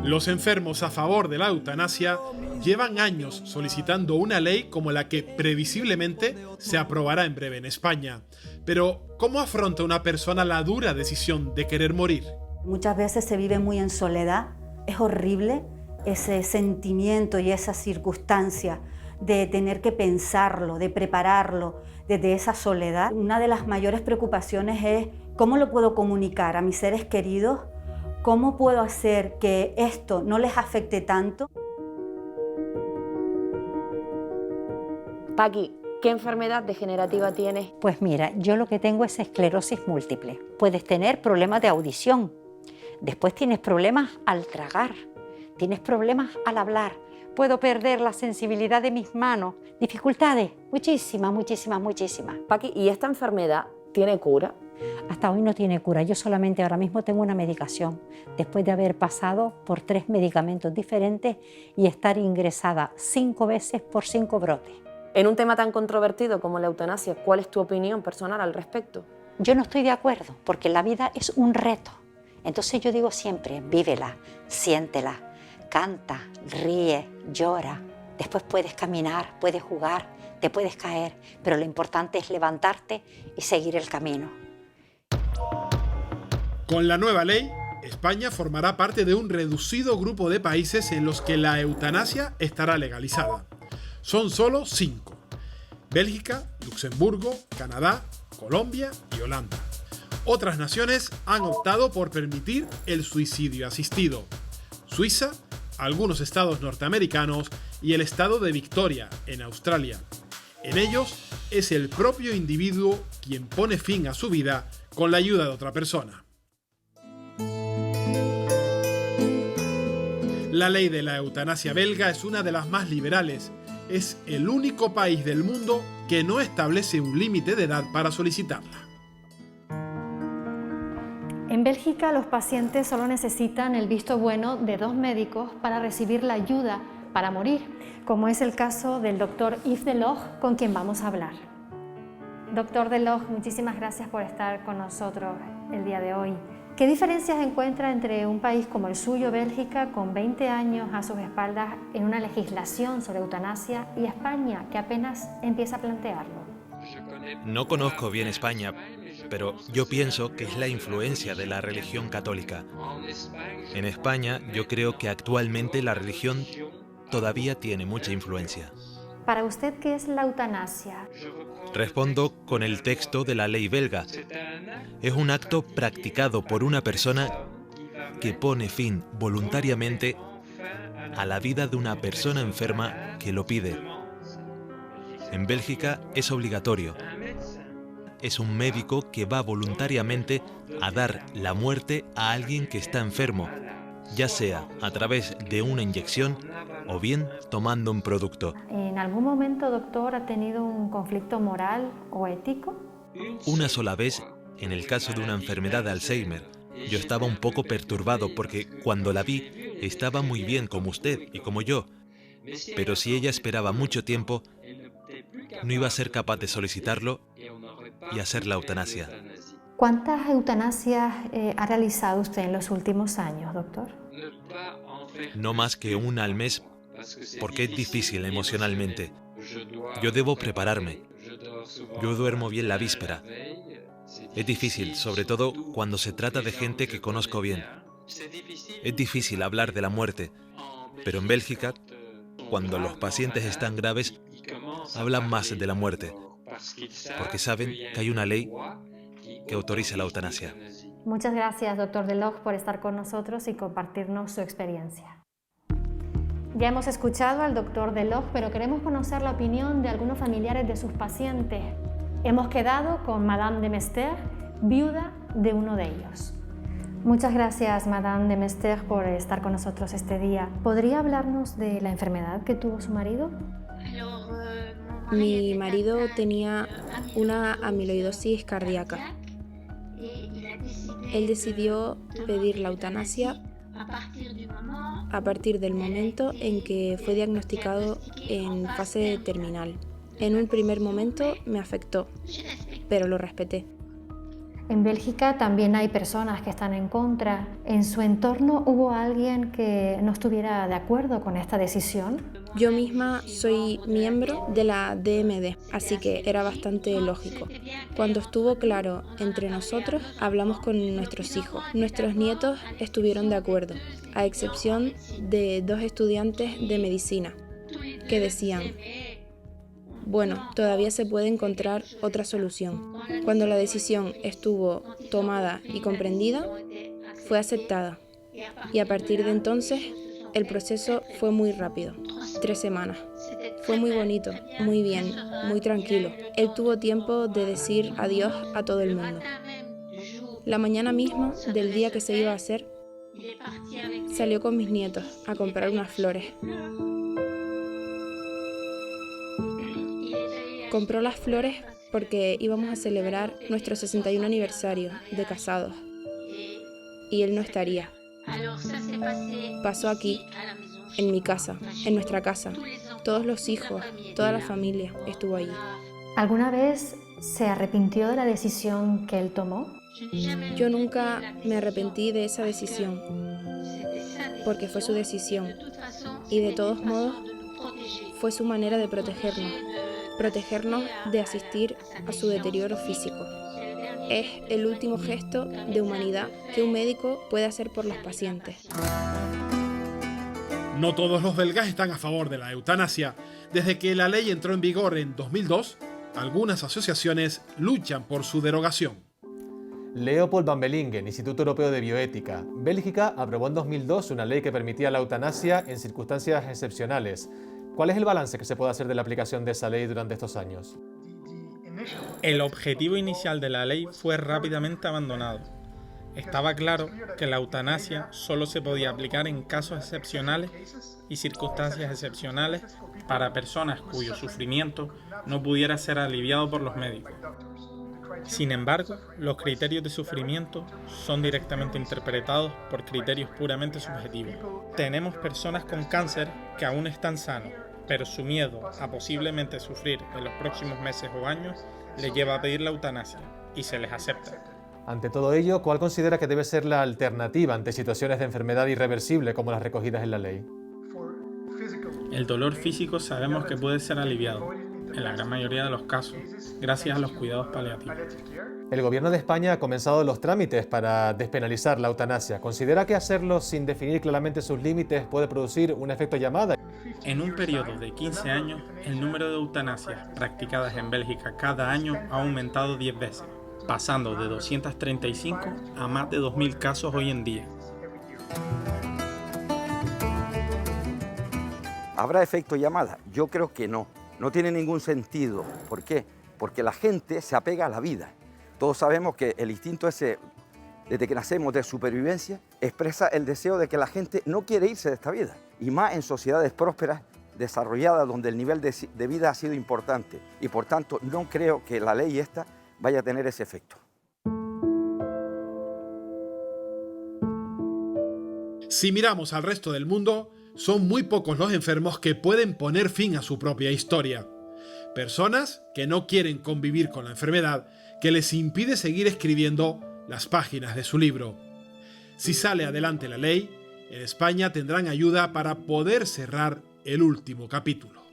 Los enfermos a favor de la eutanasia llevan años solicitando una ley como la que previsiblemente se aprobará en breve en España. Pero, ¿cómo afronta una persona la dura decisión de querer morir? Muchas veces se vive muy en soledad. Es horrible ese sentimiento y esa circunstancia de tener que pensarlo, de prepararlo desde esa soledad. Una de las mayores preocupaciones es cómo lo puedo comunicar a mis seres queridos, cómo puedo hacer que esto no les afecte tanto. Paqui, ¿qué enfermedad degenerativa tienes? Pues mira, yo lo que tengo es esclerosis múltiple. Puedes tener problemas de audición, después tienes problemas al tragar, tienes problemas al hablar, puedo perder la sensibilidad de mis manos, dificultades, muchísimas. Paqui, ¿y esta enfermedad tiene cura? hasta hoy no tiene cura. Yo solamente ahora mismo tengo una medicación, después de haber pasado por 3 medicamentos diferentes y estar ingresada 5 veces por 5 brotes. En un tema tan controvertido como la eutanasia, ¿cuál es tu opinión personal al respecto? Yo no estoy de acuerdo, porque la vida es un reto. Entonces yo digo siempre, vívela, siéntela, canta, ríe, llora. Después puedes caminar, puedes jugar, te puedes caer, pero lo importante es levantarte y seguir el camino. Con la nueva ley, España formará parte de un reducido grupo de países en los que la eutanasia estará legalizada. Son solo 5: Bélgica, Luxemburgo, Canadá, Colombia y Holanda. Otras naciones han optado por permitir el suicidio asistido: Suiza, algunos estados norteamericanos y el estado de Victoria, en Australia. En ellos es el propio individuo quien pone fin a su vida con la ayuda de otra persona. La ley de la eutanasia belga es una de las más liberales. Es el único país del mundo que no establece un límite de edad para solicitarla. En Bélgica, los pacientes solo necesitan el visto bueno de 2 médicos para recibir la ayuda para morir, como es el caso del doctor Yves Delors, con quien vamos a hablar. Doctor Delors, muchísimas gracias por estar con nosotros el día de hoy. ¿Qué diferencias encuentra entre un país como el suyo, Bélgica, con 20 años a sus espaldas en una legislación sobre eutanasia, y España, que apenas empieza a plantearlo? No conozco bien España, pero yo pienso que es la influencia de la religión católica. En España, yo creo que actualmente la religión todavía tiene mucha influencia. Para usted, ¿qué es la eutanasia? Respondo con el texto de la ley belga. Es un acto practicado por una persona que pone fin voluntariamente a la vida de una persona enferma que lo pide. En Bélgica es obligatorio. Es un médico que va voluntariamente a dar la muerte a alguien que está enfermo, ya sea a través de una inyección o bien tomando un producto. ¿En algún momento, doctor, ha tenido un conflicto moral o ético? Una sola vez, en el caso de una enfermedad de Alzheimer, yo estaba un poco perturbado porque cuando la vi estaba muy bien como usted y como yo, pero si ella esperaba mucho tiempo, no iba a ser capaz de solicitarlo y hacer la eutanasia. ¿Cuántas eutanasias ha realizado usted en los últimos años, doctor? No más que una al mes, porque es difícil emocionalmente. Yo debo prepararme. Yo duermo bien la víspera. Es difícil, sobre todo cuando se trata de gente que conozco bien. Es difícil hablar de la muerte, pero en Bélgica, cuando los pacientes están graves, hablan más de la muerte, porque saben que hay una ley que autoriza la eutanasia. Muchas gracias, doctor Delors, por estar con nosotros y compartirnos su experiencia. Ya hemos escuchado al doctor Delors, pero queremos conocer la opinión de algunos familiares de sus pacientes. Hemos quedado con Madame de Mester, viuda de uno de ellos. Muchas gracias, Madame de Mester, por estar con nosotros este día. ¿Podría hablarnos de la enfermedad que tuvo su marido? Mi marido tenía una amiloidosis cardíaca. Él decidió pedir la eutanasia a partir del momento en que fue diagnosticado en fase terminal. En un primer momento me afectó, pero lo respeté. En Bélgica también hay personas que están en contra. ¿En su entorno hubo alguien que no estuviera de acuerdo con esta decisión? Yo misma soy miembro de la DMD, así que era bastante lógico. Cuando estuvo claro entre nosotros, hablamos con nuestros hijos. Nuestros nietos estuvieron de acuerdo, a excepción de 2 estudiantes de medicina, que decían: bueno, todavía se puede encontrar otra solución. Cuando la decisión estuvo tomada y comprendida, fue aceptada. Y a partir de entonces, el proceso fue muy rápido, 3 semanas. Fue muy bonito, muy bien, muy tranquilo. Él tuvo tiempo de decir adiós a todo el mundo. La mañana misma del día que se iba a hacer, salió con mis nietos a comprar unas flores. Compró las flores porque íbamos a celebrar nuestro 61 aniversario de casados y él no estaría. Pasó aquí, en mi casa, en nuestra casa. Todos los hijos, toda la familia estuvo allí. ¿Alguna vez se arrepintió de la decisión que él tomó? Yo nunca me arrepentí de esa decisión, porque fue su decisión y de todos modos fue su manera de protegernos de asistir a su deterioro físico. Es el último gesto de humanidad que un médico puede hacer por los pacientes. No todos los belgas están a favor de la eutanasia. Desde que la ley entró en vigor en 2002, algunas asociaciones luchan por su derogación. Leopold van Bellingen, Instituto Europeo de Bioética. Bélgica aprobó en 2002 una ley que permitía la eutanasia en circunstancias excepcionales. ¿Cuál es el balance que se puede hacer de la aplicación de esa ley durante estos años? El objetivo inicial de la ley fue rápidamente abandonado. Estaba claro que la eutanasia solo se podía aplicar en casos excepcionales y circunstancias excepcionales para personas cuyo sufrimiento no pudiera ser aliviado por los médicos. Sin embargo, los criterios de sufrimiento son directamente interpretados por criterios puramente subjetivos. Tenemos personas con cáncer que aún están sanos, pero su miedo a posiblemente sufrir en los próximos meses o años les lleva a pedir la eutanasia y se les acepta. Ante todo ello, ¿cuál considera que debe ser la alternativa ante situaciones de enfermedad irreversible como las recogidas en la ley? El dolor físico sabemos que puede ser aliviado, en la gran mayoría de los casos, gracias a los cuidados paliativos. El Gobierno de España ha comenzado los trámites para despenalizar la eutanasia. ¿Considera que hacerlo sin definir claramente sus límites puede producir un efecto llamada? En un periodo de 15 años, el número de eutanasias practicadas en Bélgica cada año ha aumentado 10 veces, pasando de 235 a más de 2.000 casos hoy en día. ¿Habrá efecto llamada? Yo creo que no. No tiene ningún sentido. ¿Por qué? Porque la gente se apega a la vida. Todos sabemos que el instinto ese, desde que nacemos, de supervivencia, expresa el deseo de que la gente no quiere irse de esta vida. Y más en sociedades prósperas, desarrolladas, donde el nivel de vida ha sido importante. Y por tanto, no creo que la ley esta vaya a tener ese efecto. Si miramos al resto del mundo, son muy pocos los enfermos que pueden poner fin a su propia historia. Personas que no quieren convivir con la enfermedad que les impide seguir escribiendo las páginas de su libro. Si sale adelante la ley, en España tendrán ayuda para poder cerrar el último capítulo.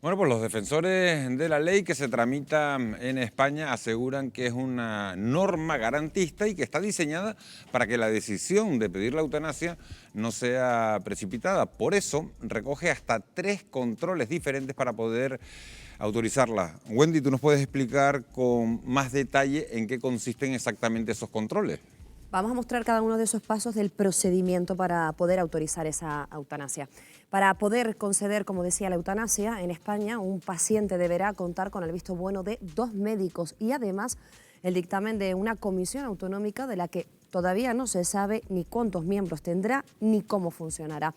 Bueno, pues los defensores de la ley que se tramita en España aseguran que es una norma garantista y que está diseñada para que la decisión de pedir la eutanasia no sea precipitada. Por eso recoge hasta 3 controles diferentes para poder autorizarla. Wendy, ¿tú nos puedes explicar con más detalle en qué consisten exactamente esos controles? Vamos a mostrar cada uno de esos pasos del procedimiento para poder autorizar esa eutanasia. Para poder conceder, como decía, la eutanasia en España, un paciente deberá contar con el visto bueno de 2 médicos y además el dictamen de una comisión autonómica de la que todavía no se sabe ni cuántos miembros tendrá ni cómo funcionará.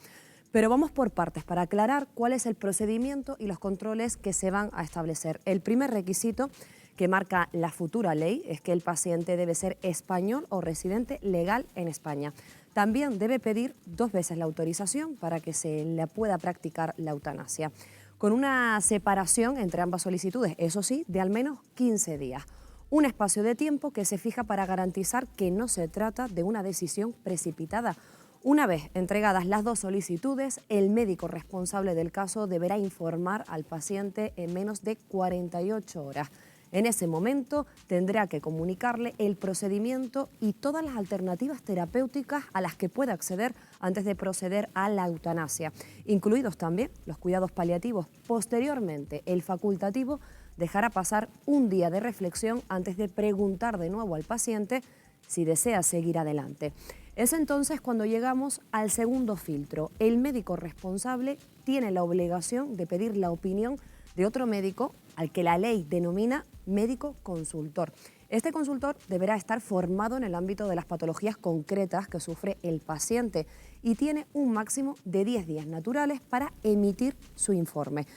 Pero vamos por partes para aclarar cuál es el procedimiento y los controles que se van a establecer. El primer requisito que marca la futura ley es que el paciente debe ser español o residente legal en España. También debe pedir 2 veces la autorización para que se le pueda practicar la eutanasia, con una separación entre ambas solicitudes, eso sí, de al menos 15 días. Un espacio de tiempo que se fija para garantizar que no se trata de una decisión precipitada. Una vez entregadas las 2 solicitudes, el médico responsable del caso deberá informar al paciente en menos de 48 horas. En ese momento tendrá que comunicarle el procedimiento y todas las alternativas terapéuticas a las que puede acceder antes de proceder a la eutanasia, incluidos también los cuidados paliativos. Posteriormente, el facultativo dejará pasar un día de reflexión antes de preguntar de nuevo al paciente si desea seguir adelante. Es entonces cuando llegamos al segundo filtro. El médico responsable tiene la obligación de pedir la opinión de otro médico al que la ley denomina médico consultor. Este consultor deberá estar formado en el ámbito de las patologías concretas que sufre el paciente y tiene un máximo de 10 días naturales para emitir su informe.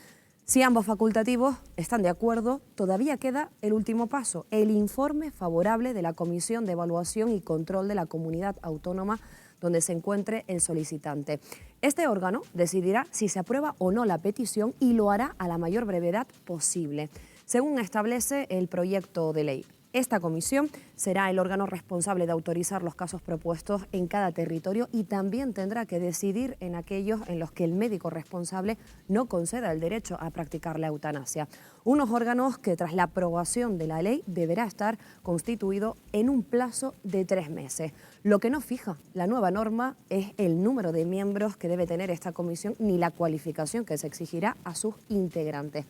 Si ambos facultativos están de acuerdo, todavía queda el último paso, el informe favorable de la Comisión de Evaluación y Control de la Comunidad Autónoma donde se encuentre el solicitante. Este órgano decidirá si se aprueba o no la petición y lo hará a la mayor brevedad posible, según establece el proyecto de ley. Esta comisión será el órgano responsable de autorizar los casos propuestos en cada territorio y también tendrá que decidir en aquellos en los que el médico responsable no conceda el derecho a practicar la eutanasia. Unos órganos que tras la aprobación de la ley deberá estar constituido en un plazo de 3 meses. Lo que no fija la nueva norma es el número de miembros que debe tener esta comisión ni la cualificación que se exigirá a sus integrantes.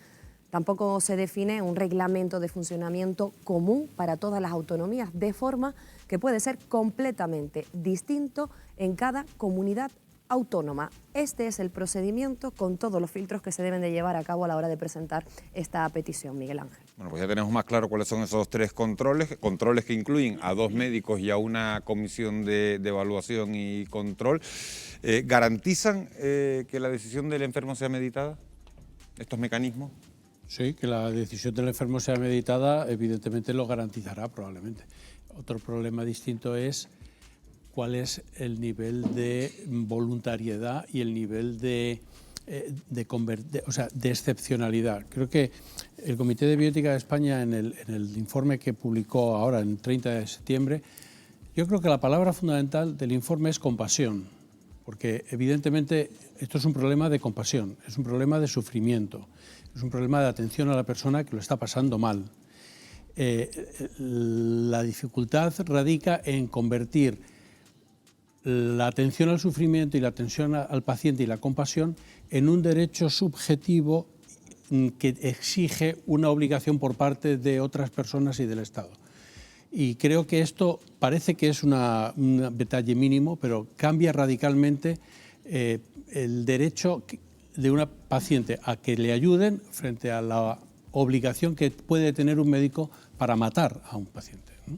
Tampoco se define un reglamento de funcionamiento común para todas las autonomías, de forma que puede ser completamente distinto en cada comunidad autónoma. Este es el procedimiento con todos los filtros que se deben de llevar a cabo a la hora de presentar esta petición, Miguel Ángel. Bueno, pues ya tenemos más claro cuáles son esos 3 controles que incluyen a 2 médicos y a una comisión de evaluación y control. ¿Garantizan que la decisión del enfermo sea meditada, estos mecanismos? Sí, que la decisión del enfermo sea meditada, evidentemente lo garantizará probablemente. Otro problema distinto es cuál es el nivel de voluntariedad y el nivel de excepcionalidad. Creo que el Comité de Bioética de España, en el informe que publicó ahora, en 30 de septiembre, yo creo que la palabra fundamental del informe es compasión, porque evidentemente esto es un problema de compasión, es un problema de sufrimiento, es un problema de atención a la persona que lo está pasando mal. La dificultad radica en convertir la atención al sufrimiento y la atención al paciente y la compasión en un derecho subjetivo que exige una obligación por parte de otras personas y del Estado. Y creo que esto parece que es un detalle mínimo, pero cambia radicalmente el derecho de una paciente a que le ayuden frente a la obligación que puede tener un médico para matar a un paciente, ¿no?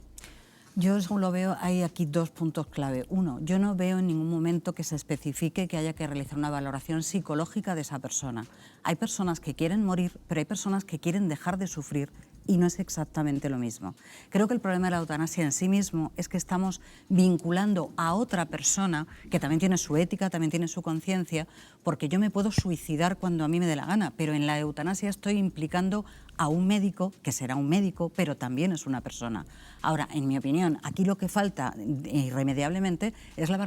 Yo, según lo veo, hay aquí 2 puntos clave. Uno, yo no veo en ningún momento que se especifique que haya que realizar una valoración psicológica de esa persona. Hay personas que quieren morir, pero hay personas que quieren dejar de sufrir y no es exactamente lo mismo. Creo que el problema de la eutanasia en sí mismo es que estamos vinculando a otra persona que también tiene su ética, también tiene su conciencia, porque yo me puedo suicidar cuando a mí me dé la gana, pero en la eutanasia estoy implicando a un médico, que será un médico, pero también es una persona. Ahora, en mi opinión, aquí lo que falta irremediablemente es la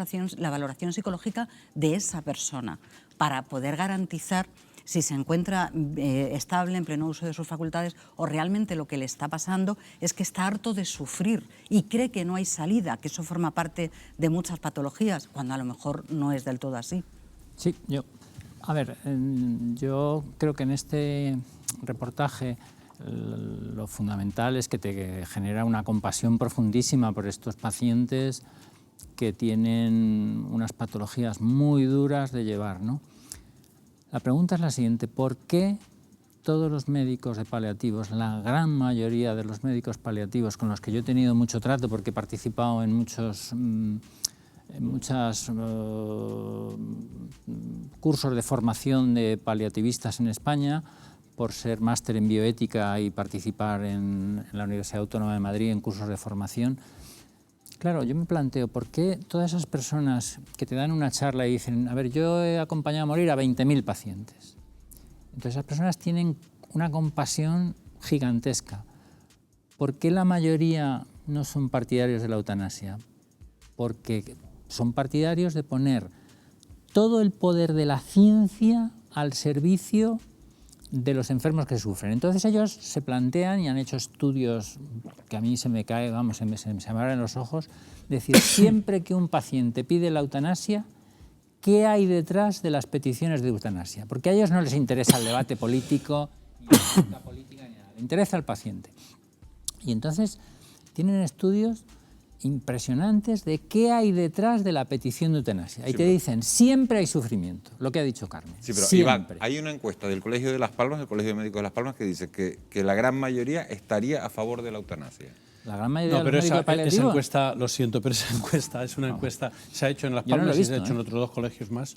valoración psicológica de esa persona para poder garantizar si se encuentra estable, en pleno uso de sus facultades, o realmente lo que le está pasando es que está harto de sufrir y cree que no hay salida, que eso forma parte de muchas patologías, cuando a lo mejor no es del todo así. Sí, yo creo que en este reportaje lo fundamental es que te genera una compasión profundísima por estos pacientes que tienen unas patologías muy duras de llevar, ¿no? La pregunta es la siguiente: ¿por qué todos los médicos de paliativos, la gran mayoría de los médicos paliativos con los que yo he tenido mucho trato, porque he participado en muchos cursos de formación de paliativistas en España, por ser máster en bioética y participar en la Universidad Autónoma de Madrid en cursos de formación? Claro, yo me planteo, ¿por qué todas esas personas que te dan una charla y dicen, a ver, yo he acompañado a morir a 20.000 pacientes? Entonces esas personas tienen una compasión gigantesca. ¿Por qué la mayoría no son partidarios de la eutanasia? Porque son partidarios de poner todo el poder de la ciencia al servicio de los enfermos que sufren. Entonces ellos se plantean y han hecho estudios que a mí se me cae, vamos, se me abren los ojos, decir, siempre que un paciente pide la eutanasia, ¿qué hay detrás de las peticiones de eutanasia? Porque a ellos no les interesa el debate político, ni la política, ni nada, les interesa al paciente. Y entonces tienen estudios impresionantes de qué hay detrás de la petición de eutanasia. Y te dicen, siempre hay sufrimiento, lo que ha dicho Carmen. Sí, pero siempre. Iván, hay una encuesta del Colegio de Las Palmas, del Colegio de Médicos de Las Palmas, que dice que la gran mayoría estaría a favor de la eutanasia. La gran mayoría No, pero de los médicos paliativos... esa encuesta, lo siento, pero esa encuesta es una encuesta, se ha hecho en Las Yo no lo Palmas he y se ha visto, hecho en otros 2 colegios más.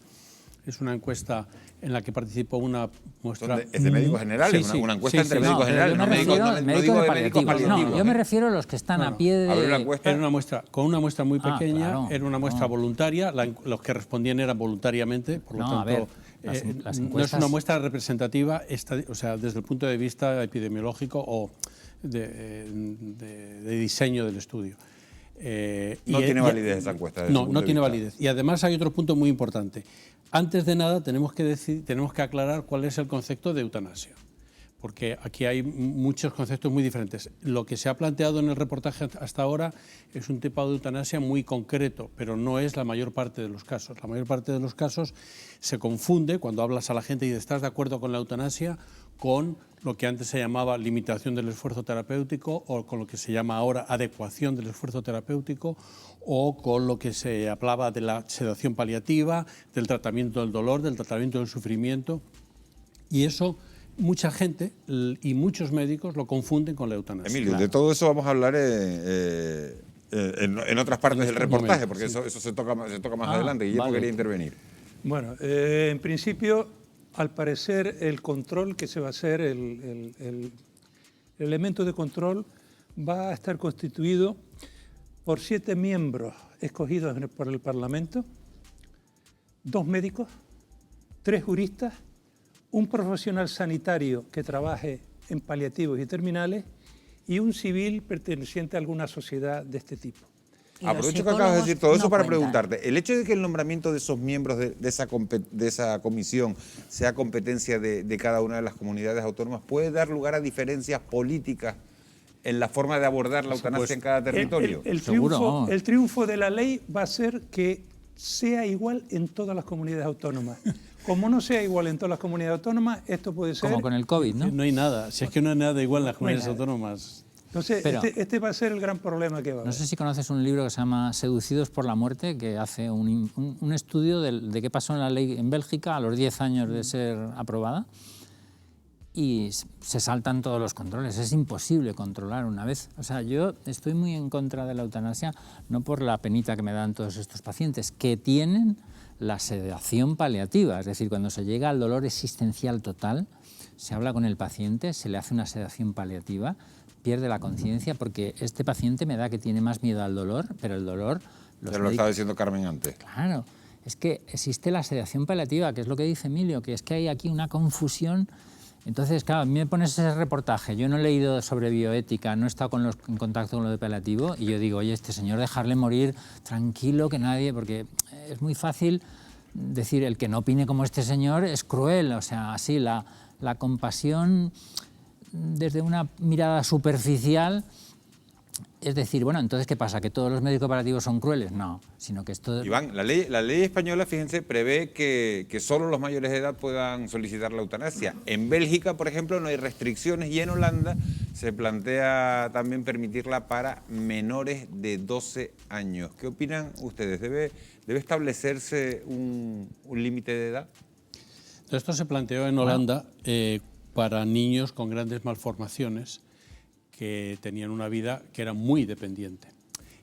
Es una encuesta en la que participó una muestra... ¿Es de médicos generales? Sí, Una encuesta entre No, médicos pero generales, yo me refiero a médicos de médicos paliativos. No, yo me refiero a los que están a pie de... A ver, una encuesta. Era una muestra, con una muestra muy pequeña, claro. era una muestra voluntaria, los que respondían eran voluntariamente, por lo No, a tanto, ver, las no es una muestra representativa, o sea, desde el punto de vista epidemiológico o de diseño del estudio. No tiene validez esa encuesta. No tiene validez. Y además hay otro punto muy importante. Antes de nada tenemos que aclarar cuál es el concepto de eutanasia, porque aquí hay muchos conceptos muy diferentes. Lo que se ha planteado en el reportaje hasta ahora es un tipo de eutanasia muy concreto, pero no es la mayor parte de los casos. La mayor parte de los casos se confunde cuando hablas a la gente y ¿estás de acuerdo con la eutanasia?, con lo que antes se llamaba limitación del esfuerzo terapéutico o con lo que se llama ahora adecuación del esfuerzo terapéutico o con lo que se hablaba de la sedación paliativa, del tratamiento del dolor, del tratamiento del sufrimiento. Y eso mucha gente y muchos médicos lo confunden con la eutanasia. Emilio, de todo eso vamos a hablar en otras partes del reportaje, porque eso se toca más adelante. Guillermo quería intervenir. Bueno, en principio, al parecer, el control que se va a hacer, el elemento de control va a estar constituido por 7 miembros escogidos por el Parlamento, 2 médicos, 3 juristas, un profesional sanitario que trabaje en paliativos y terminales y un civil perteneciente a alguna sociedad de este tipo. Aprovecho que acabas de decir todo eso para preguntarte, ¿el hecho de que el nombramiento de esos miembros de esa comisión sea competencia de cada una de las comunidades autónomas puede dar lugar a diferencias políticas en la forma de abordar la eutanasia en cada territorio? El triunfo de la ley va a ser que sea igual en todas las comunidades autónomas. Como no sea igual en todas las comunidades autónomas, esto puede ser... Como con el COVID, ¿no? No hay nada, si es que no hay nada igual en las comunidades autónomas. Entonces, Pero, este va a ser el gran problema que va a haber. No sé si conoces un libro que se llama Seducidos por la muerte, que hace un estudio de qué pasó en la ley en Bélgica a los 10 años de ser aprobada y se saltan todos los controles. Es imposible controlar una vez. O sea, yo estoy muy en contra de la eutanasia, no por la penita que me dan todos estos pacientes, que tienen la sedación paliativa, es decir, cuando se llega al dolor existencial total, se habla con el paciente, se le hace una sedación paliativa, pierde la conciencia porque este paciente me da que tiene más miedo al dolor, pero el dolor... Pero lo estaba diciendo Carmen antes. Claro, es que existe la sedación paliativa, que es lo que dice Emilio, que es que hay aquí una confusión. Entonces, claro, a mí me pones ese reportaje, yo no he leído sobre bioética, no he estado en contacto con lo de paliativo, y yo digo, oye, este señor dejarle morir tranquilo, que nadie... Porque es muy fácil decir, el que no opine como este señor es cruel, o sea, así, la compasión... desde una mirada superficial, es decir, bueno, entonces, ¿qué pasa? ¿Que todos los médicos paliativos son crueles? No, sino que esto... Iván, la ley española, fíjense, prevé que solo los mayores de edad puedan solicitar la eutanasia. En Bélgica, por ejemplo, no hay restricciones y en Holanda se plantea también permitirla para menores de 12 años. ¿Qué opinan ustedes? ¿Debe establecerse un límite de edad? Esto se planteó en Holanda para niños con grandes malformaciones que tenían una vida que era muy dependiente.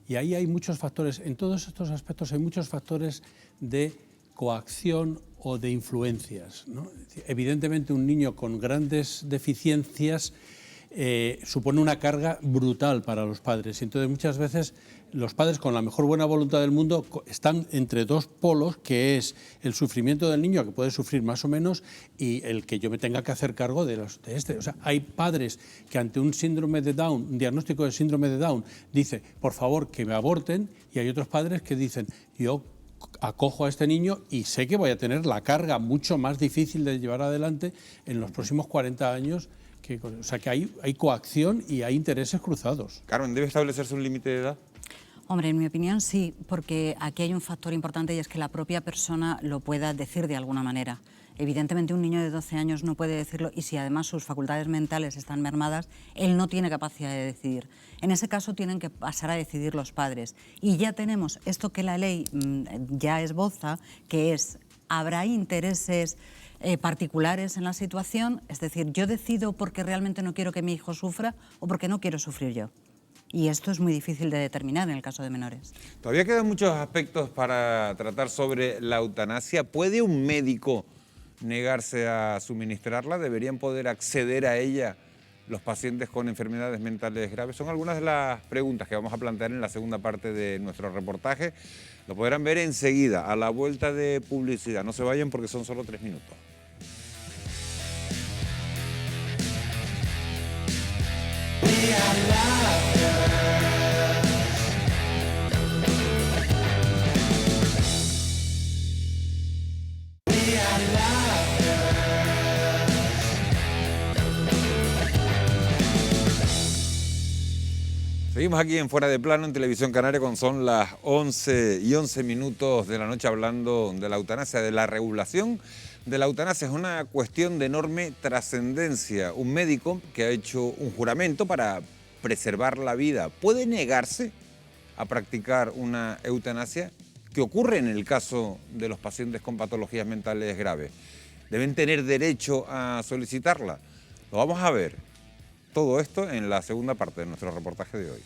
Y ahí hay muchos factores, en todos estos aspectos hay muchos factores de coacción o de influencias, ¿no? Evidentemente un niño con grandes deficiencias supone una carga brutal para los padres. Y entonces muchas veces los padres, con la mejor buena voluntad del mundo, están entre 2 polos, que es el sufrimiento del niño, que puede sufrir más o menos, y el que yo me tenga que hacer cargo de este. O sea, hay padres que ante un síndrome de Down, un diagnóstico de síndrome de Down, dice, por favor, que me aborten, y hay otros padres que dicen, yo acojo a este niño y sé que voy a tener la carga mucho más difícil de llevar adelante en los próximos 40 años. O sea, que hay coacción y hay intereses cruzados. Carmen, ¿debe establecerse un límite de edad? Hombre, en mi opinión sí, porque aquí hay un factor importante y es que la propia persona lo pueda decir de alguna manera. Evidentemente un niño de 12 años no puede decirlo y si además sus facultades mentales están mermadas, él no tiene capacidad de decidir. En ese caso tienen que pasar a decidir los padres. Y ya tenemos esto que la ley ya esboza, que es, habrá intereses particulares en la situación, es decir, yo decido porque realmente no quiero que mi hijo sufra o porque no quiero sufrir yo. Y esto es muy difícil de determinar en el caso de menores. Todavía quedan muchos aspectos para tratar sobre la eutanasia. ¿Puede un médico negarse a suministrarla? ¿Deberían poder acceder a ella los pacientes con enfermedades mentales graves? Son algunas de las preguntas que vamos a plantear en la segunda parte de nuestro reportaje. Lo podrán ver enseguida, a la vuelta de publicidad. No se vayan porque son solo 3 minutos. Seguimos aquí en Fuera de Plano, en Televisión Canaria, cuando son las 11:11 de la noche, hablando de la eutanasia, de la regulación de la eutanasia. Es una cuestión de enorme trascendencia. Un médico que ha hecho un juramento para preservar la vida, ¿puede negarse a practicar una eutanasia? ¿Qué ocurre en el caso de los pacientes con patologías mentales graves? ¿Deben tener derecho a solicitarla? Lo vamos a ver. Todo esto en la segunda parte de nuestro reportaje de hoy.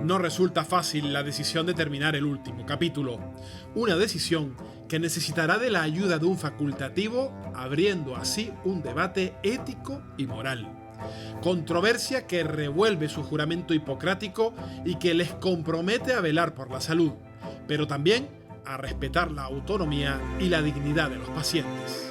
No resulta fácil la decisión de terminar el último capítulo. Una decisión que necesitará de la ayuda de un facultativo, abriendo así un debate ético y moral. Controversia que revuelve su juramento hipocrático y que les compromete a velar por la salud, pero también a respetar la autonomía y la dignidad de los pacientes.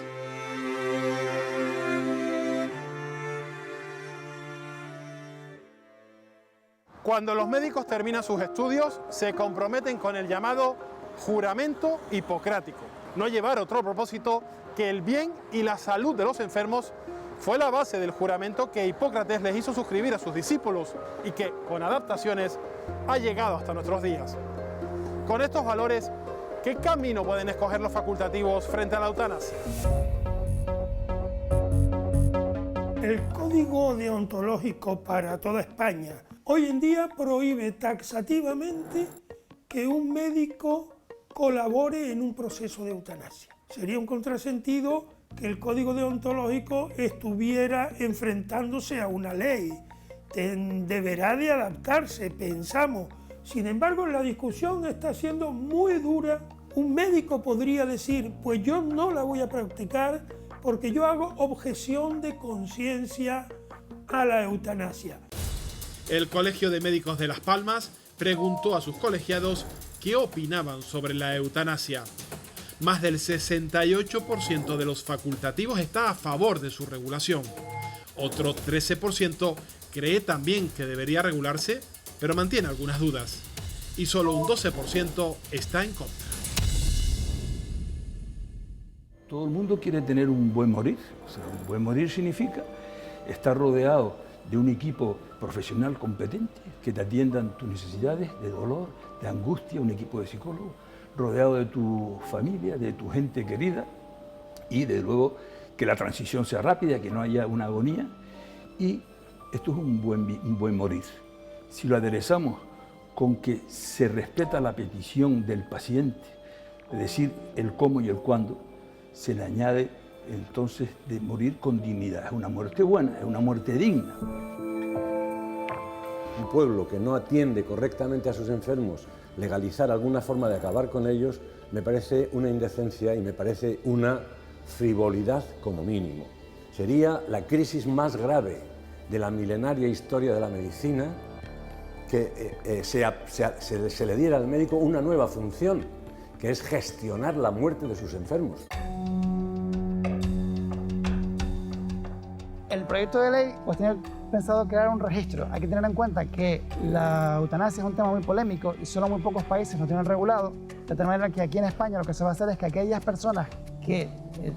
Cuando los médicos terminan sus estudios, se comprometen con el llamado juramento hipocrático. No llevar otro propósito que el bien y la salud de los enfermos fue la base del juramento que Hipócrates les hizo suscribir a sus discípulos y que, con adaptaciones, ha llegado hasta nuestros días. Con estos valores, ¿qué camino pueden escoger los facultativos frente a la eutanasia? El Código Deontológico para toda España hoy en día prohíbe taxativamente que un médico colabore en un proceso de eutanasia. Sería un contrasentido que el Código Deontológico estuviera enfrentándose a una ley. Deberá de adaptarse, pensamos. Sin embargo, la discusión está siendo muy dura. Un médico podría decir, pues yo no la voy a practicar porque yo hago objeción de conciencia a la eutanasia. El Colegio de Médicos de Las Palmas preguntó a sus colegiados qué opinaban sobre la eutanasia. Más del 68% de los facultativos está a favor de su regulación. Otro 13% cree también que debería regularse, pero mantiene algunas dudas. Y solo un 12% está en contra. Todo el mundo quiere tener un buen morir. O sea, un buen morir significa estar rodeado de un equipo profesional competente que te atiendan tus necesidades de dolor, de angustia, un equipo de psicólogos, rodeado de tu familia, de tu gente querida y, desde luego, que la transición sea rápida, que no haya una agonía. Y esto es un buen morir. Si lo aderezamos con que se respeta la petición del paciente, es decir, el cómo y el cuándo, se le añade entonces de morir con dignidad. Es una muerte buena, es una muerte digna. Un pueblo que no atiende correctamente a sus enfermos, legalizar alguna forma de acabar con ellos, me parece una indecencia y me parece una frivolidad como mínimo. Sería la crisis más grave de la milenaria historia de la medicina que se le diera al médico una nueva función, que es gestionar la muerte de sus enfermos. El proyecto de ley pues tiene pensado crear un registro. Hay que tener en cuenta que la eutanasia es un tema muy polémico y solo muy pocos países lo tienen regulado, de tal manera que aquí en España lo que se va a hacer es que aquellas personas que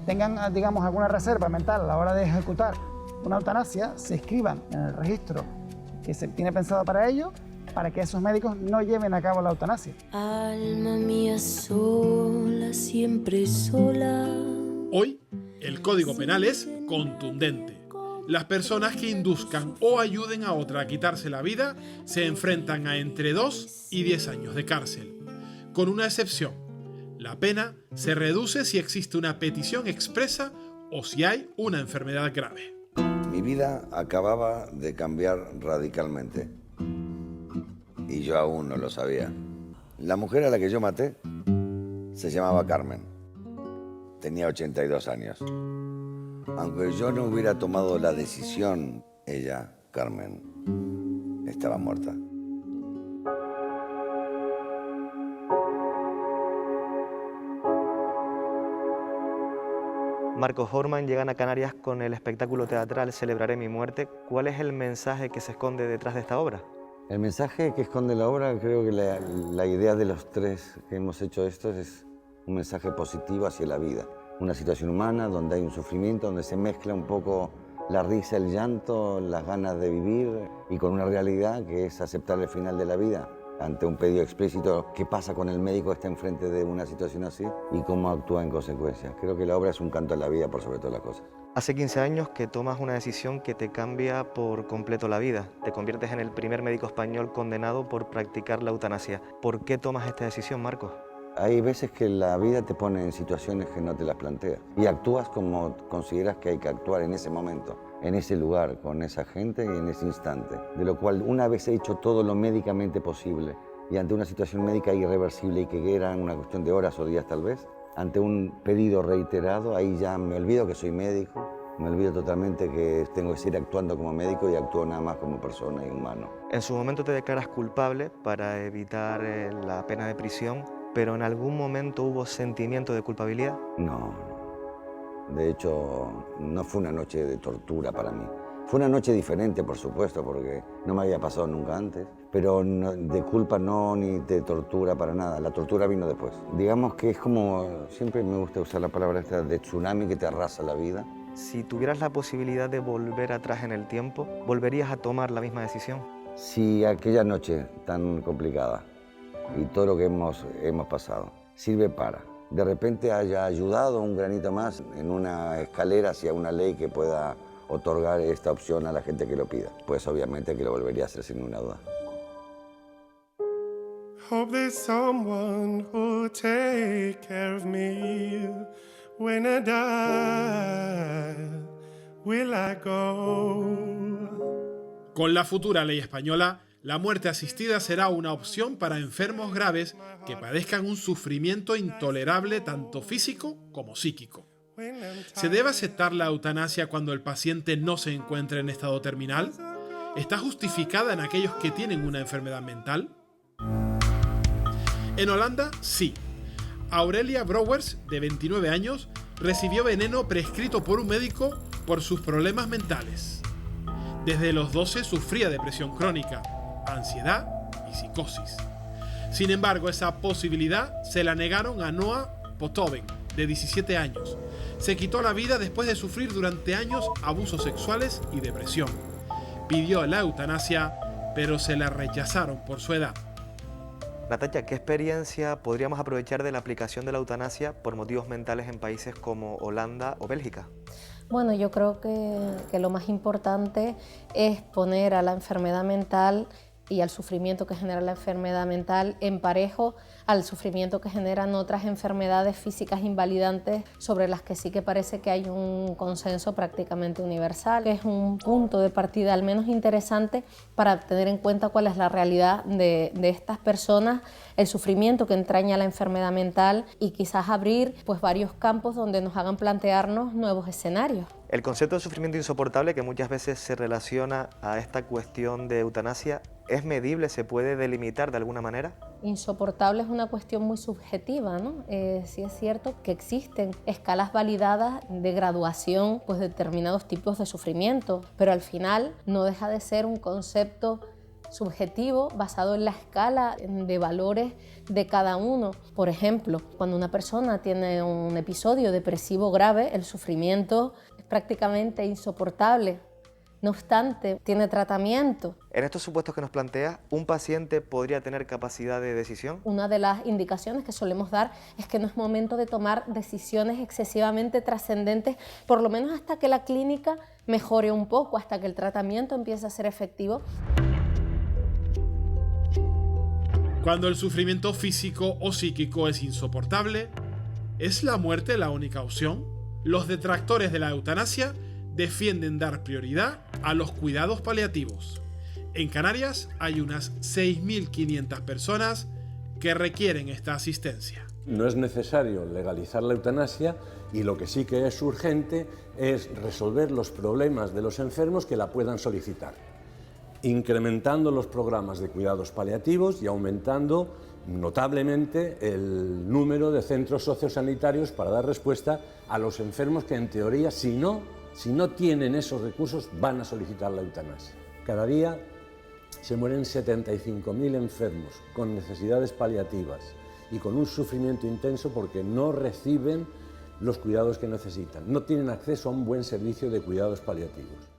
tengan, digamos, alguna reserva mental a la hora de ejecutar una eutanasia se inscriban en el registro que se tiene pensado para ello, para que esos médicos no lleven a cabo la eutanasia. Alma mía sola, siempre sola. Hoy, el Código Penal es contundente. Las personas que induzcan o ayuden a otra a quitarse la vida se enfrentan a entre 2 y 10 años de cárcel. Con una excepción, la pena se reduce si existe una petición expresa o si hay una enfermedad grave. Mi vida acababa de cambiar radicalmente. Y yo aún no lo sabía. La mujer a la que yo maté se llamaba Carmen. Tenía 82 años. Aunque yo no hubiera tomado la decisión, ella, Carmen, estaba muerta. Marcos Horman llegan a Canarias con el espectáculo teatral Celebraré mi muerte. ¿Cuál es el mensaje que se esconde detrás de esta obra? El mensaje que esconde la obra, creo que la idea de los tres que hemos hecho esto es un mensaje positivo hacia la vida. Una situación humana donde hay un sufrimiento, donde se mezcla un poco la risa, el llanto, las ganas de vivir y con una realidad que es aceptar el final de la vida. Ante un pedido explícito, ¿qué pasa con el médico que está enfrente de una situación así y cómo actúa en consecuencia? Creo que la obra es un canto a la vida por sobre todas las cosas. Hace 15 años que tomas una decisión que te cambia por completo la vida. Te conviertes en el primer médico español condenado por practicar la eutanasia. ¿Por qué tomas esta decisión, Marcos? Hay veces que la vida te pone en situaciones que no te las plantea y actúas como consideras que hay que actuar en ese momento, en ese lugar, con esa gente y en ese instante. De lo cual, una vez hecho todo lo médicamente posible y ante una situación médica irreversible y que era una cuestión de horas o días tal vez, ante un pedido reiterado, ahí ya me olvido que soy médico, me olvido totalmente que tengo que seguir actuando como médico y actúo nada más como persona y humano. En su momento te declaras culpable para evitar la pena de prisión, pero ¿en algún momento hubo sentimiento de culpabilidad? No. De hecho, no fue una noche de tortura para mí. Fue una noche diferente, por supuesto, porque no me había pasado nunca antes, pero no, de culpa no, ni de tortura para nada. La tortura vino después. Digamos que es como, siempre me gusta usar la palabra esta de tsunami que te arrasa la vida. Si tuvieras la posibilidad de volver atrás en el tiempo, ¿volverías a tomar la misma decisión? Si aquella noche tan complicada y todo lo que hemos pasado sirve para, de repente haya ayudado un granito más en una escalera hacia una ley que pueda otorgar esta opción a la gente que lo pida, pues obviamente que lo volvería a hacer sin ninguna duda. Hope there's someone who'll take care of me when I die. Will I go? Con la futura ley española, la muerte asistida será una opción para enfermos graves que padezcan un sufrimiento intolerable tanto físico como psíquico. ¿Se debe aceptar la eutanasia cuando el paciente no se encuentra en estado terminal? ¿Está justificada en aquellos que tienen una enfermedad mental? En Holanda, sí. Aurelia Brouwers, de 29 años, recibió veneno prescrito por un médico por sus problemas mentales. Desde los 12 sufría depresión crónica, ansiedad y psicosis. Sin embargo, esa posibilidad se la negaron a Noah Potoven, de 17 años. Se quitó la vida después de sufrir durante años abusos sexuales y depresión. Pidió la eutanasia, pero se la rechazaron por su edad. Natalia, ¿qué experiencia podríamos aprovechar de la aplicación de la eutanasia por motivos mentales en países como Holanda o Bélgica? Bueno, yo creo que lo más importante es poner a la enfermedad mental y al sufrimiento que genera la enfermedad mental en parejo al sufrimiento que generan otras enfermedades físicas invalidantes sobre las que sí que parece que hay un consenso prácticamente universal. Es un punto de partida al menos interesante para tener en cuenta cuál es la realidad de estas personas, el sufrimiento que entraña la enfermedad mental y quizás abrir pues, varios campos donde nos hagan plantearnos nuevos escenarios. El concepto de sufrimiento insoportable que muchas veces se relaciona a esta cuestión de eutanasia, ¿es medible? ¿Se puede delimitar de alguna manera? Insoportable es una cuestión muy subjetiva, ¿no? Sí es cierto que existen escalas validadas de graduación pues, de determinados tipos de sufrimiento, pero al final no deja de ser un concepto subjetivo basado en la escala de valores de cada uno. Por ejemplo, cuando una persona tiene un episodio depresivo grave, el sufrimiento es prácticamente insoportable. No obstante, tiene tratamiento. En estos supuestos que nos plantea, ¿un paciente podría tener capacidad de decisión? Una de las indicaciones que solemos dar es que no es momento de tomar decisiones excesivamente trascendentes, por lo menos hasta que la clínica mejore un poco, hasta que el tratamiento empiece a ser efectivo. Cuando el sufrimiento físico o psíquico es insoportable, ¿es la muerte la única opción? Los detractores de la eutanasia defienden dar prioridad a los cuidados paliativos. En Canarias hay unas 6.500 personas que requieren esta asistencia. No es necesario legalizar la eutanasia y lo que sí que es urgente es resolver los problemas de los enfermos que la puedan solicitar, incrementando los programas de cuidados paliativos y aumentando notablemente el número de centros sociosanitarios para dar respuesta a los enfermos que en teoría, si no tienen esos recursos, van a solicitar la eutanasia. Cada día se mueren 75.000 enfermos con necesidades paliativas y con un sufrimiento intenso porque no reciben los cuidados que necesitan, no tienen acceso a un buen servicio de cuidados paliativos.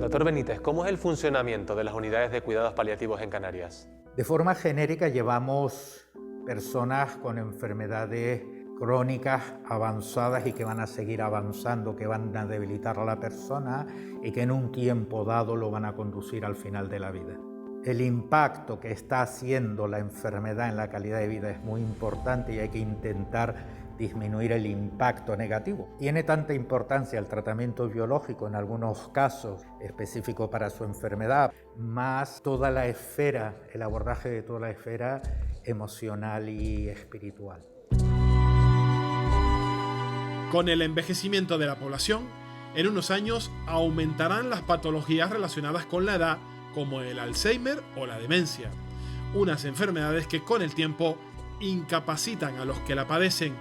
Doctor Benítez, ¿cómo es el funcionamiento de las unidades de cuidados paliativos en Canarias? De forma genérica llevamos personas con enfermedades crónicas avanzadas y que van a seguir avanzando, que van a debilitar a la persona y que en un tiempo dado lo van a conducir al final de la vida. El impacto que está haciendo la enfermedad en la calidad de vida es muy importante y hay que intentar disminuir el impacto negativo. Tiene tanta importancia el tratamiento biológico en algunos casos específicos para su enfermedad, más toda la esfera, el abordaje de toda la esfera emocional y espiritual. Con el envejecimiento de la población, en unos años aumentarán las patologías relacionadas con la edad, como el Alzheimer o la demencia, unas enfermedades que con el tiempo incapacitan a los que la padecen.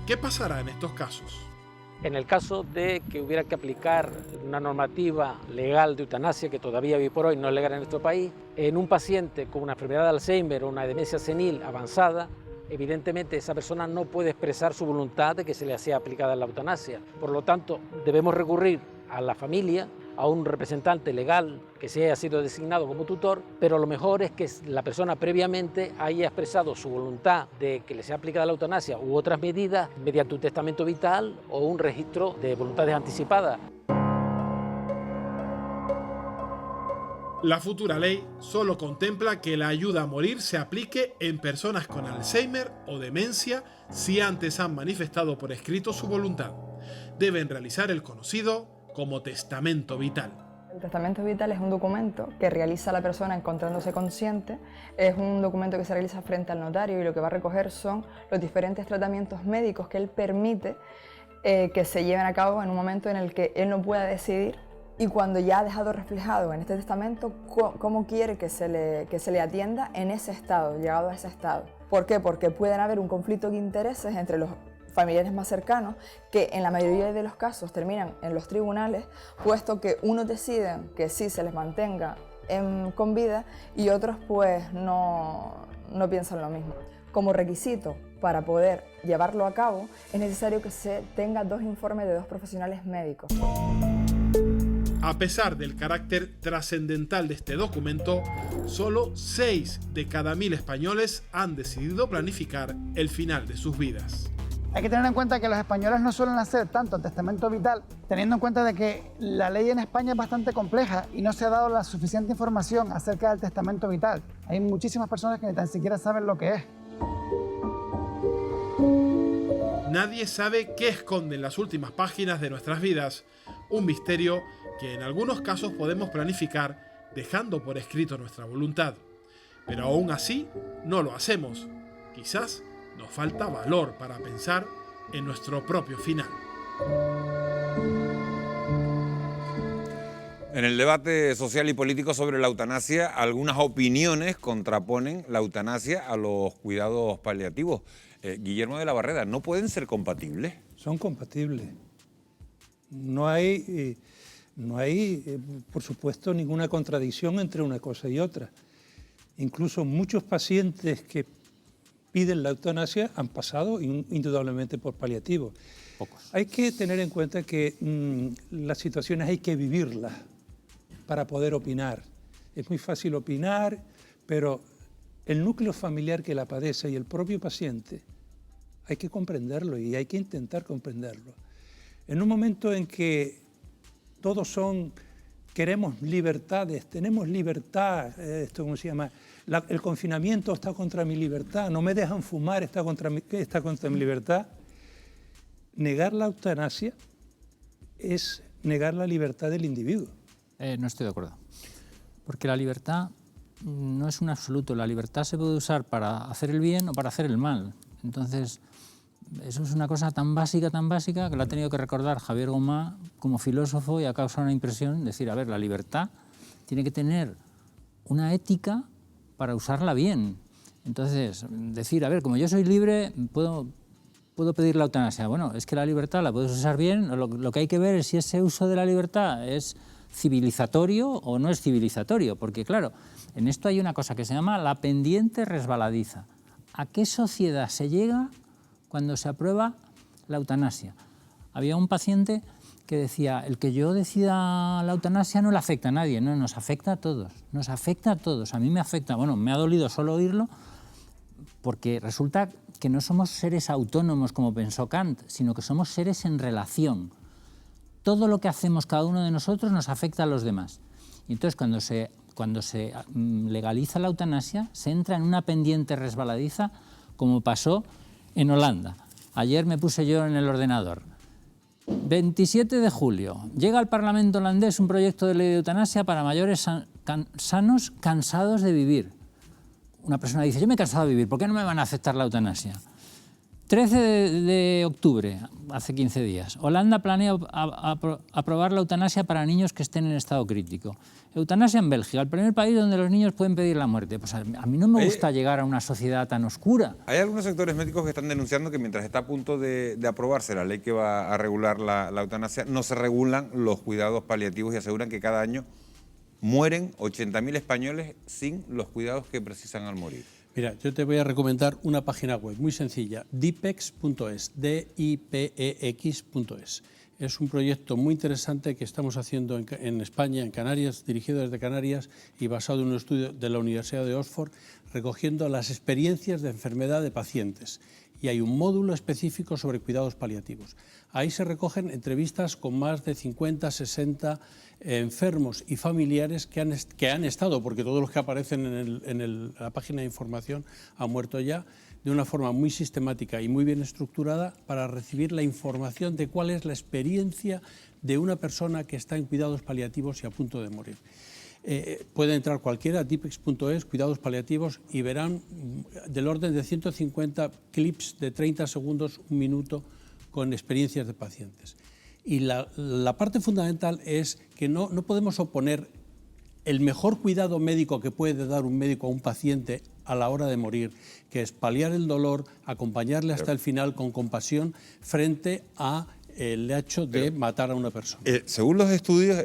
¿Qué pasará en estos casos? En el caso de que hubiera que aplicar una normativa legal de eutanasia, que todavía hoy por hoy no es legal en nuestro país, en un paciente con una enfermedad de Alzheimer o una demencia senil avanzada, evidentemente esa persona no puede expresar su voluntad de que se le sea aplicada la eutanasia. Por lo tanto, debemos recurrir a la familia, a un representante legal que se haya sido designado como tutor, pero lo mejor es que la persona previamente haya expresado su voluntad de que le sea aplicada la eutanasia u otras medidas mediante un testamento vital o un registro de voluntades anticipadas. La futura ley solo contempla que la ayuda a morir se aplique en personas con Alzheimer o demencia si antes han manifestado por escrito su voluntad. Deben realizar el conocido como testamento vital. El testamento vital es un documento que realiza la persona encontrándose consciente, es un documento que se realiza frente al notario y lo que va a recoger son los diferentes tratamientos médicos que él permite que se lleven a cabo en un momento en el que él no pueda decidir y cuando ya ha dejado reflejado en este testamento cómo quiere que se le atienda en ese estado, llegado a ese estado. ¿Por qué? Porque pueden haber un conflicto de intereses entre los familiares más cercanos que en la mayoría de los casos terminan en los tribunales, puesto que unos deciden que sí se les mantenga con vida y otros pues no piensan lo mismo. Como requisito para poder llevarlo a cabo es necesario que se tenga 2 informes de 2 profesionales médicos. A pesar del carácter trascendental de este documento, solo 6 de cada 1000 españoles han decidido planificar el final de sus vidas. Hay que tener en cuenta que los españoles no suelen hacer tanto testamento vital, teniendo en cuenta de que la ley en España es bastante compleja y no se ha dado la suficiente información acerca del testamento vital. Hay muchísimas personas que ni tan siquiera saben lo que es. Nadie sabe qué esconden las últimas páginas de nuestras vidas, un misterio que en algunos casos podemos planificar dejando por escrito nuestra voluntad. Pero aún así, no lo hacemos. Quizás nos falta valor para pensar en nuestro propio final. En el debate social y político sobre la eutanasia, algunas opiniones contraponen la eutanasia a los cuidados paliativos. Guillermo de la Barreda, ¿no pueden ser compatibles? Son compatibles. No hay, por supuesto, ninguna contradicción entre una cosa y otra. Incluso muchos pacientes que piden la eutanasia han pasado indudablemente por paliativos. Pocos. Hay que tener en cuenta que las situaciones hay que vivirlas para poder opinar. Es muy fácil opinar, pero el núcleo familiar que la padece y el propio paciente hay que comprenderlo y hay que intentar comprenderlo. En un momento en que todos queremos libertades, tenemos libertad, ¿cómo se llama? El confinamiento está contra mi libertad, no me dejan fumar, está contra mi libertad. negar la eutanasia es negar la libertad del individuo. No estoy de acuerdo. Porque la libertad no es un absoluto. La libertad se puede usar para hacer el bien o para hacer el mal. Entonces, eso es una cosa tan básica, que lo ha tenido que recordar Javier Gomá como filósofo y ha causado una impresión. Decir, a ver, la libertad tiene que tener una ética para usarla bien. Entonces, decir, a ver, como yo soy libre, puedo pedir la eutanasia. Bueno, es que la libertad la puedes usar bien. Lo que hay que ver es si ese uso de la libertad es civilizatorio o no es civilizatorio. Porque, claro, en esto hay una cosa que se llama la pendiente resbaladiza. ¿A qué sociedad se llega cuando se aprueba la eutanasia? Había un paciente que decía, el que yo decida la eutanasia no le afecta a nadie. No, nos afecta a todos. Nos afecta a todos. A mí me afecta. Bueno, me ha dolido solo oírlo, porque resulta que no somos seres autónomos como pensó Kant, sino que somos seres en relación. Todo lo que hacemos cada uno de nosotros nos afecta a los demás. Y entonces cuando se legaliza la eutanasia, se entra en una pendiente resbaladiza, como pasó en Holanda. Ayer me puse yo en el ordenador. 27 de julio, llega al Parlamento holandés un proyecto de ley de eutanasia para mayores sanos cansados de vivir. Una persona dice, yo me he cansado de vivir, ¿por qué no me van a aceptar la eutanasia? 13 de octubre, hace 15 días, Holanda planea aprobar la eutanasia para niños que estén en estado crítico. Eutanasia en Bélgica, el primer país donde los niños pueden pedir la muerte. Pues a mí no me gusta llegar a una sociedad tan oscura. Hay algunos sectores médicos que están denunciando que mientras está a punto de aprobarse la ley que va a regular la eutanasia, no se regulan los cuidados paliativos y aseguran que cada año mueren 80.000 españoles sin los cuidados que precisan al morir. Mira, yo te voy a recomendar una página web muy sencilla, dipex.es, dipex.es. Es un proyecto muy interesante que estamos haciendo en España, en Canarias, dirigido desde Canarias y basado en un estudio de la Universidad de Oxford, recogiendo las experiencias de enfermedad de pacientes. Y hay un módulo específico sobre cuidados paliativos. Ahí se recogen entrevistas con más de 50, 60 enfermos y familiares que han estado, porque todos los que aparecen en la página de información han muerto ya, de una forma muy sistemática y muy bien estructurada para recibir la información de cuál es la experiencia de una persona que está en cuidados paliativos y a punto de morir. Puede entrar cualquiera, dipex.es, cuidados paliativos, y verán del orden de 150 clips de 30 segundos, un minuto, con experiencias de pacientes. Y la parte fundamental es que no podemos oponer el mejor cuidado médico que puede dar un médico a un paciente a la hora de morir, que es paliar el dolor, acompañarle hasta el final con compasión, frente a el hecho de matar a una persona. Según los estudios,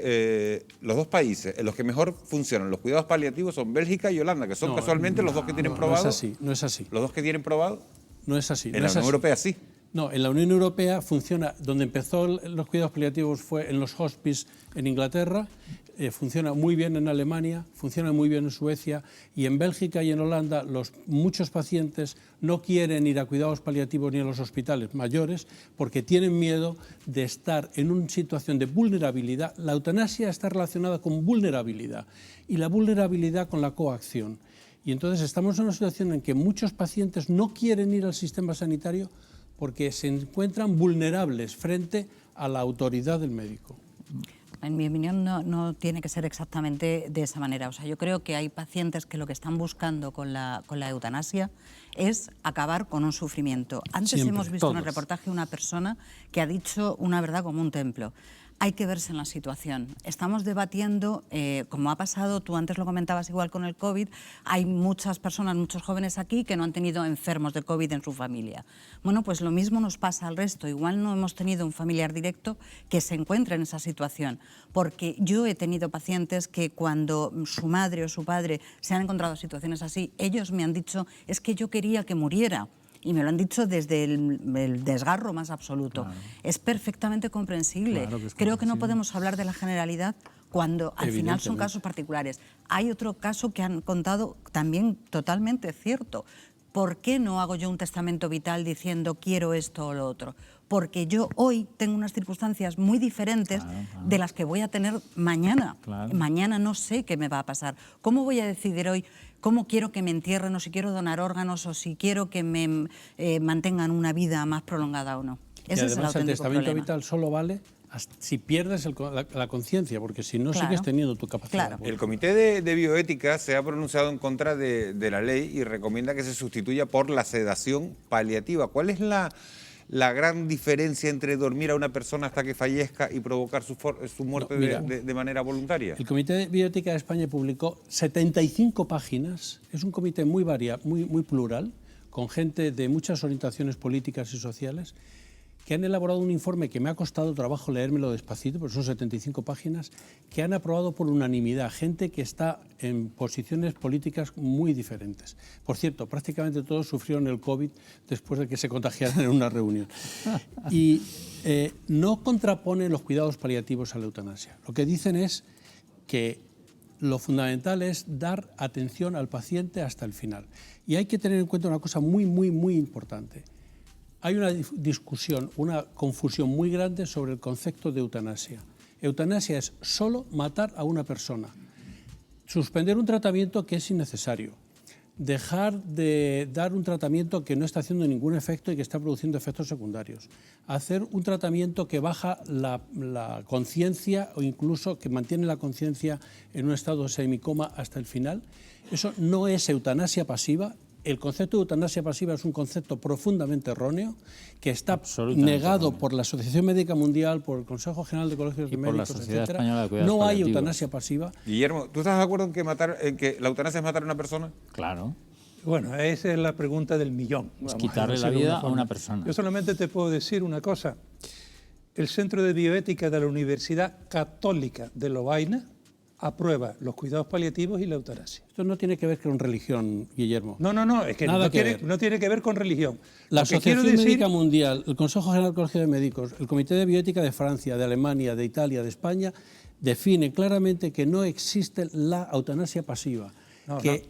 los dos países en los que mejor funcionan los cuidados paliativos son Bélgica y Holanda, que son casualmente los dos que tienen probado. No es así, no es así. ¿Los dos que tienen probado? No es así. En la Unión Europea sí. No, en la Unión Europea funciona, donde empezó los cuidados paliativos fue en los hospices en Inglaterra, funciona muy bien en Alemania, funciona muy bien en Suecia, y en Bélgica y en Holanda muchos pacientes no quieren ir a cuidados paliativos ni a los hospitales mayores porque tienen miedo de estar en una situación de vulnerabilidad. La eutanasia está relacionada con vulnerabilidad y la vulnerabilidad con la coacción. Y entonces estamos en una situación en que muchos pacientes no quieren ir al sistema sanitario porque se encuentran vulnerables frente a la autoridad del médico. En mi opinión no tiene que ser exactamente de esa manera. O sea, yo creo que hay pacientes que lo que están buscando con la eutanasia es acabar con un sufrimiento. Antes hemos visto en el reportaje una persona que ha dicho una verdad como un templo. Hay que verse en la situación. Estamos debatiendo, como ha pasado, tú antes lo comentabas igual con el COVID, hay muchas personas, muchos jóvenes aquí que no han tenido enfermos de COVID en su familia. Bueno, pues lo mismo nos pasa al resto. Igual no hemos tenido un familiar directo que se encuentre en esa situación. Porque yo he tenido pacientes que cuando su madre o su padre se han encontrado en situaciones así, ellos me han dicho, es que yo quería que muriera. Y me lo han dicho desde el desgarro más absoluto. Claro. Es perfectamente comprensible. Claro que es Creo que no podemos hablar de la generalidad cuando al final son casos particulares. Hay otro caso que han contado también totalmente cierto. ¿Por qué no hago yo un testamento vital diciendo quiero esto o lo otro? Porque yo hoy tengo unas circunstancias muy diferentes de las que voy a tener mañana. Claro. Mañana no sé qué me va a pasar. ¿Cómo voy a decidir hoy cómo quiero que me entierren o si quiero donar órganos o si quiero que me mantengan una vida más prolongada o no? Y Ese es el además el auténtico testamento problema. vital solo vale si pierdes la conciencia, porque si no Claro. sigues teniendo tu capacidad. Claro. El Comité de Bioética se ha pronunciado en contra de la ley y recomienda que se sustituya por la sedación paliativa. ¿Cuál es la gran diferencia entre dormir a una persona hasta que fallezca y provocar su muerte No, mira, de manera voluntaria? El Comité de Bioética de España publicó 75 páginas. Es un comité muy muy plural, con gente de muchas orientaciones políticas y sociales, que han elaborado un informe que me ha costado trabajo leérmelo despacito, porque son 75 páginas, que han aprobado por unanimidad, gente que está en posiciones políticas muy diferentes. Por cierto, prácticamente todos sufrieron el COVID después de que se contagiaran en una reunión. Y no contraponen los cuidados paliativos a la eutanasia. Lo que dicen es que lo fundamental es dar atención al paciente hasta el final. Y hay que tener en cuenta una cosa muy importante. Hay una discusión, una confusión muy grande sobre el concepto de eutanasia. Eutanasia es solo matar a una persona, suspender un tratamiento que es innecesario, dejar de dar un tratamiento que no está haciendo ningún efecto y que está produciendo efectos secundarios, hacer un tratamiento que baja la conciencia o incluso que mantiene la conciencia en un estado de semicoma hasta el final. Eso no es eutanasia pasiva. El concepto de eutanasia pasiva es un concepto profundamente erróneo que está negado por la Asociación Médica Mundial, por el Consejo General de Colegios de Médicos, etc. No hay eutanasia pasiva. Guillermo, ¿tú estás de acuerdo en que la eutanasia es matar a una persona? Claro. Bueno, esa es la pregunta del millón. Es quitarle la vida a una persona. Yo solamente te puedo decir una cosa. El Centro de Bioética de la Universidad Católica de Lovaina aprueba los cuidados paliativos y la eutanasia. Esto no tiene que ver con religión, Guillermo. No, es que no tiene que ver con religión. La Asociación Médica Mundial, el Consejo General del Colegio de Médicos, el Comité de Bioética de Francia, de Alemania, de Italia, de España, define claramente que no existe la eutanasia pasiva.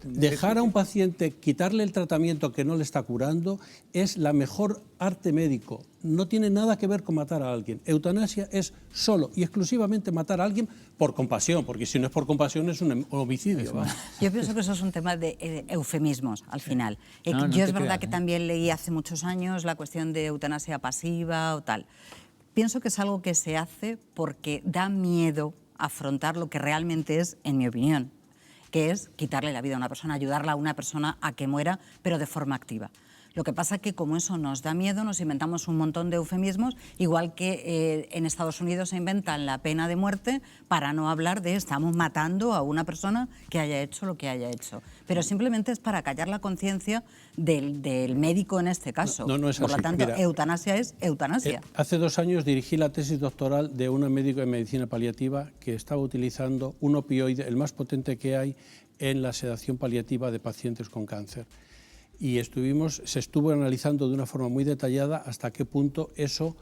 Dejar a un paciente, quitarle el tratamiento que no le está curando, es la mejor arte médico. No tiene nada que ver con matar a alguien. Eutanasia es solo y exclusivamente matar a alguien por compasión, porque si no es por compasión es un homicidio. Yo pienso que eso es un tema de eufemismos, al final. No yo es te verdad creas, que también leí hace muchos años la cuestión de eutanasia pasiva o tal. Pienso que es algo que se hace porque da miedo afrontar lo que realmente es, en mi opinión, que es quitarle la vida a una persona, ayudarla a una persona a que muera, pero de forma activa. Lo que pasa es que como eso nos da miedo, nos inventamos un montón de eufemismos, igual que en Estados Unidos se inventan la pena de muerte para no hablar de estamos matando a una persona que haya hecho lo que haya hecho. Pero simplemente es para callar la conciencia del médico en este caso. No es Por lo así. tanto, Mira, eutanasia es eutanasia. Hace 2 años dirigí la tesis doctoral de un médico de medicina paliativa que estaba utilizando un opioide, el más potente que hay en la sedación paliativa de pacientes con cáncer. Y se estuvo analizando de una forma muy detallada hasta qué punto eso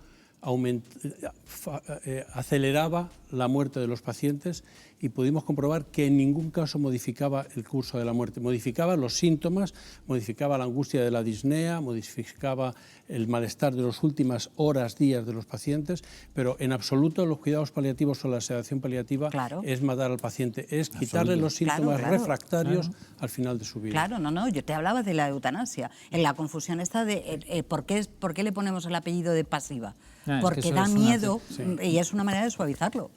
aceleraba la muerte de los pacientes y pudimos comprobar que en ningún caso modificaba el curso de la muerte. Modificaba los síntomas, modificaba la angustia de la disnea, modificaba el malestar de las últimas horas, días de los pacientes, pero en absoluto los cuidados paliativos o la sedación paliativa es matar al paciente, es quitarle los síntomas refractarios al final de su vida. Claro, no, yo te hablaba de la eutanasia. En la confusión esta de ¿por qué le ponemos el apellido de pasiva? Porque da miedo y es una manera de suavizarlo.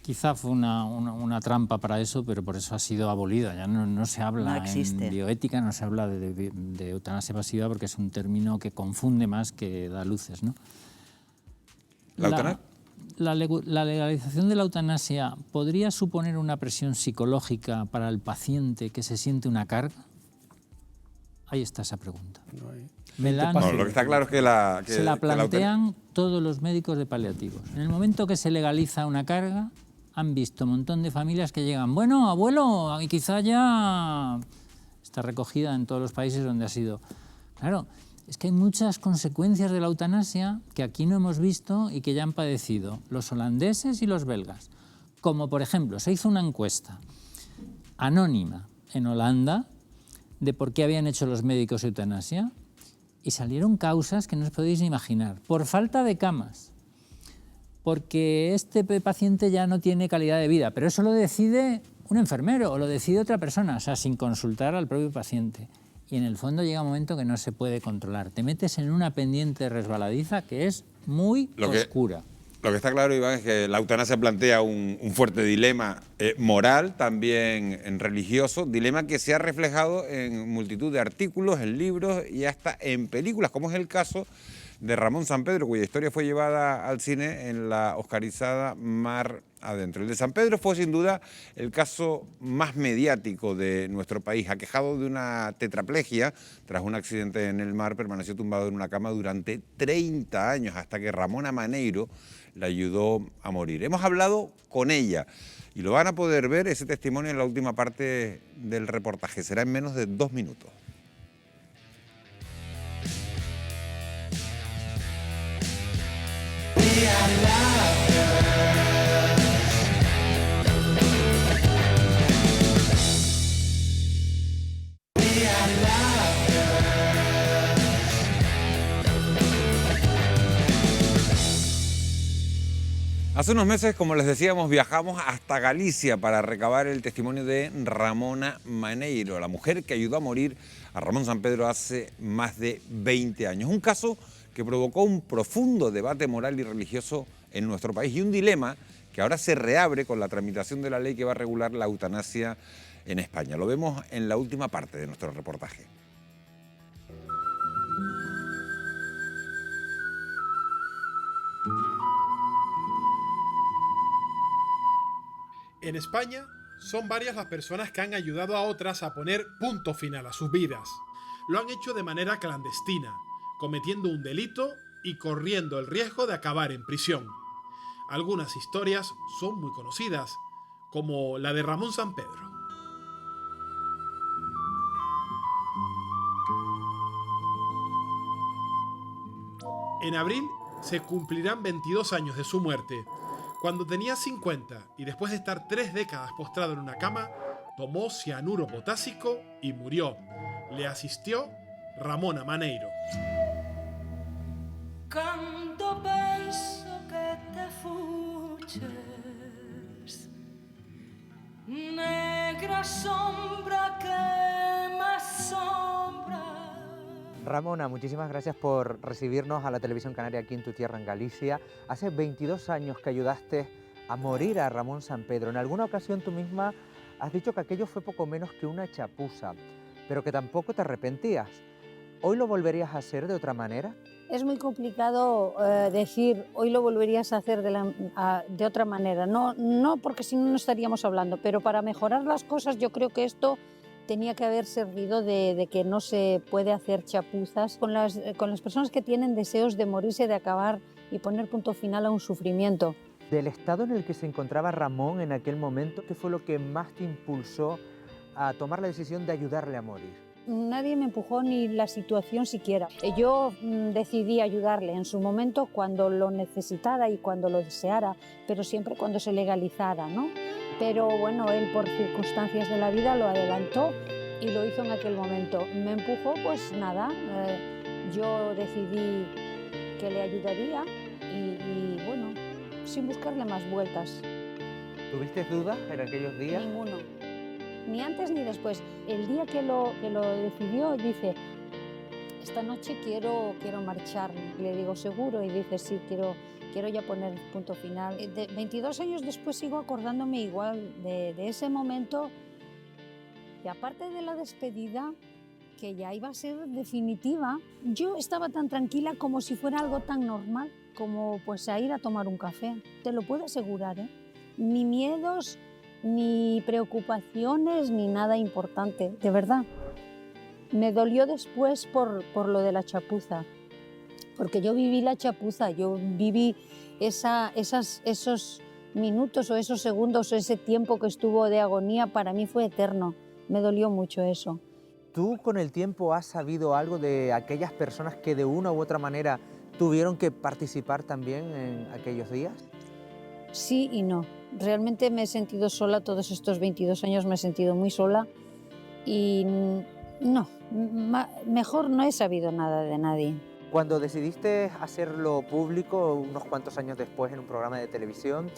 Quizá fue una trampa para eso, pero por eso ha sido abolida. Ya no se habla en bioética, no se habla de eutanasia pasiva porque es un término que confunde más que da luces, ¿no? La legalización de la eutanasia podría suponer una presión psicológica para el paciente que se siente una carga. Ahí está esa pregunta. Lo que está claro es que se la plantean todos los médicos de paliativos. En el momento que se legaliza una carga, han visto un montón de familias que llegan, bueno, abuelo, y quizá ya está recogida en todos los países donde ha sido. Claro, es que hay muchas consecuencias de la eutanasia que aquí no hemos visto y que ya han padecido los holandeses y los belgas. Como, por ejemplo, se hizo una encuesta anónima en Holanda de por qué habían hecho los médicos eutanasia y salieron causas que no os podéis ni imaginar. Por falta de camas, porque este paciente ya no tiene calidad de vida, pero eso lo decide un enfermero o lo decide otra persona, o sea, sin consultar al propio paciente. y en el fondo llega un momento que no se puede controlar. Te metes en una pendiente resbaladiza que es muy oscura. Lo que está claro, Iván, es que la eutanasia plantea un fuerte dilema moral, también religioso, dilema que se ha reflejado en multitud de artículos, en libros y hasta en películas, como es el caso de Ramón Sampedro, cuya historia fue llevada al cine en la oscarizada Mar Adentro. El de Sampedro fue sin duda el caso más mediático de nuestro país. Aquejado de una tetraplegia, tras un accidente en el mar, permaneció tumbado en una cama durante 30 años, hasta que Ramona Maneiro le ayudó a morir. Hemos hablado con ella y lo van a poder ver, ese testimonio, en la última parte del reportaje. Será en menos de 2 minutos. Hace unos meses, como les decíamos, viajamos hasta Galicia para recabar el testimonio de Ramona Maneiro, la mujer que ayudó a morir a Ramón Sampedro hace más de 20 años. Un caso que provocó un profundo debate moral y religioso en nuestro país y un dilema que ahora se reabre con la tramitación de la ley que va a regular la eutanasia en España. Lo vemos en la última parte de nuestro reportaje. En España son varias las personas que han ayudado a otras a poner punto final a sus vidas. Lo han hecho de manera clandestina, cometiendo un delito y corriendo el riesgo de acabar en prisión. Algunas historias son muy conocidas, como la de Ramón Sampedro. En abril se cumplirán 22 años de su muerte. Cuando tenía 50 y después de estar 3 décadas postrado en una cama, tomó cianuro potásico y murió. Le asistió Ramona Maneiro. Canto penso que te fuches, negra sombra que me asombra. Ramona, muchísimas gracias por recibirnos a la Televisión Canaria aquí en tu tierra, en Galicia. Hace 22 años que ayudaste a morir a Ramón Sampedro. En alguna ocasión tú misma has dicho que aquello fue poco menos que una chapuza, pero que tampoco te arrepentías. ¿Hoy lo volverías a hacer de otra manera? Es muy complicado decir hoy lo volverías a hacer de otra manera. No porque si no, no estaríamos hablando, pero para mejorar las cosas yo creo que esto tenía que haber servido de que no se puede hacer chapuzas con las personas que tienen deseos de morirse, de acabar y poner punto final a un sufrimiento. Del estado en el que se encontraba Ramón en aquel momento, ¿qué fue lo que más te impulsó a tomar la decisión de ayudarle a morir? Nadie me empujó ni la situación siquiera. Yo decidí ayudarle en su momento cuando lo necesitara y cuando lo deseara, pero siempre cuando se legalizara, ¿no? Pero bueno, él por circunstancias de la vida lo adelantó y lo hizo en aquel momento. Me empujó, pues nada, yo decidí que le ayudaría y bueno, sin buscarle más vueltas. ¿Tuviste dudas en aquellos días? Ninguno, ni antes ni después. El día que lo decidió, dice, esta noche quiero marcharme. Le digo, ¿seguro? Y dice, sí, quiero ya poner punto final. 22 años después sigo acordándome igual de ese momento. Y aparte de la despedida, que ya iba a ser definitiva, yo estaba tan tranquila como si fuera algo tan normal, como pues a ir a tomar un café. Te lo puedo asegurar, ¿eh? Ni miedos, ni preocupaciones, ni nada importante, de verdad. Me dolió después por lo de la chapuza, porque yo viví la chapuza, yo viví esos minutos o esos segundos o ese tiempo que estuvo de agonía, para mí fue eterno, me dolió mucho eso. ¿Tú con el tiempo has sabido algo de aquellas personas que de una u otra manera tuvieron que participar también en aquellos días? Sí y no. Realmente me he sentido sola todos estos 22 años, me he sentido muy sola y no, mejor no he sabido nada de nadie. Cuando decidiste hacerlo público unos cuantos años después en un programa de televisión,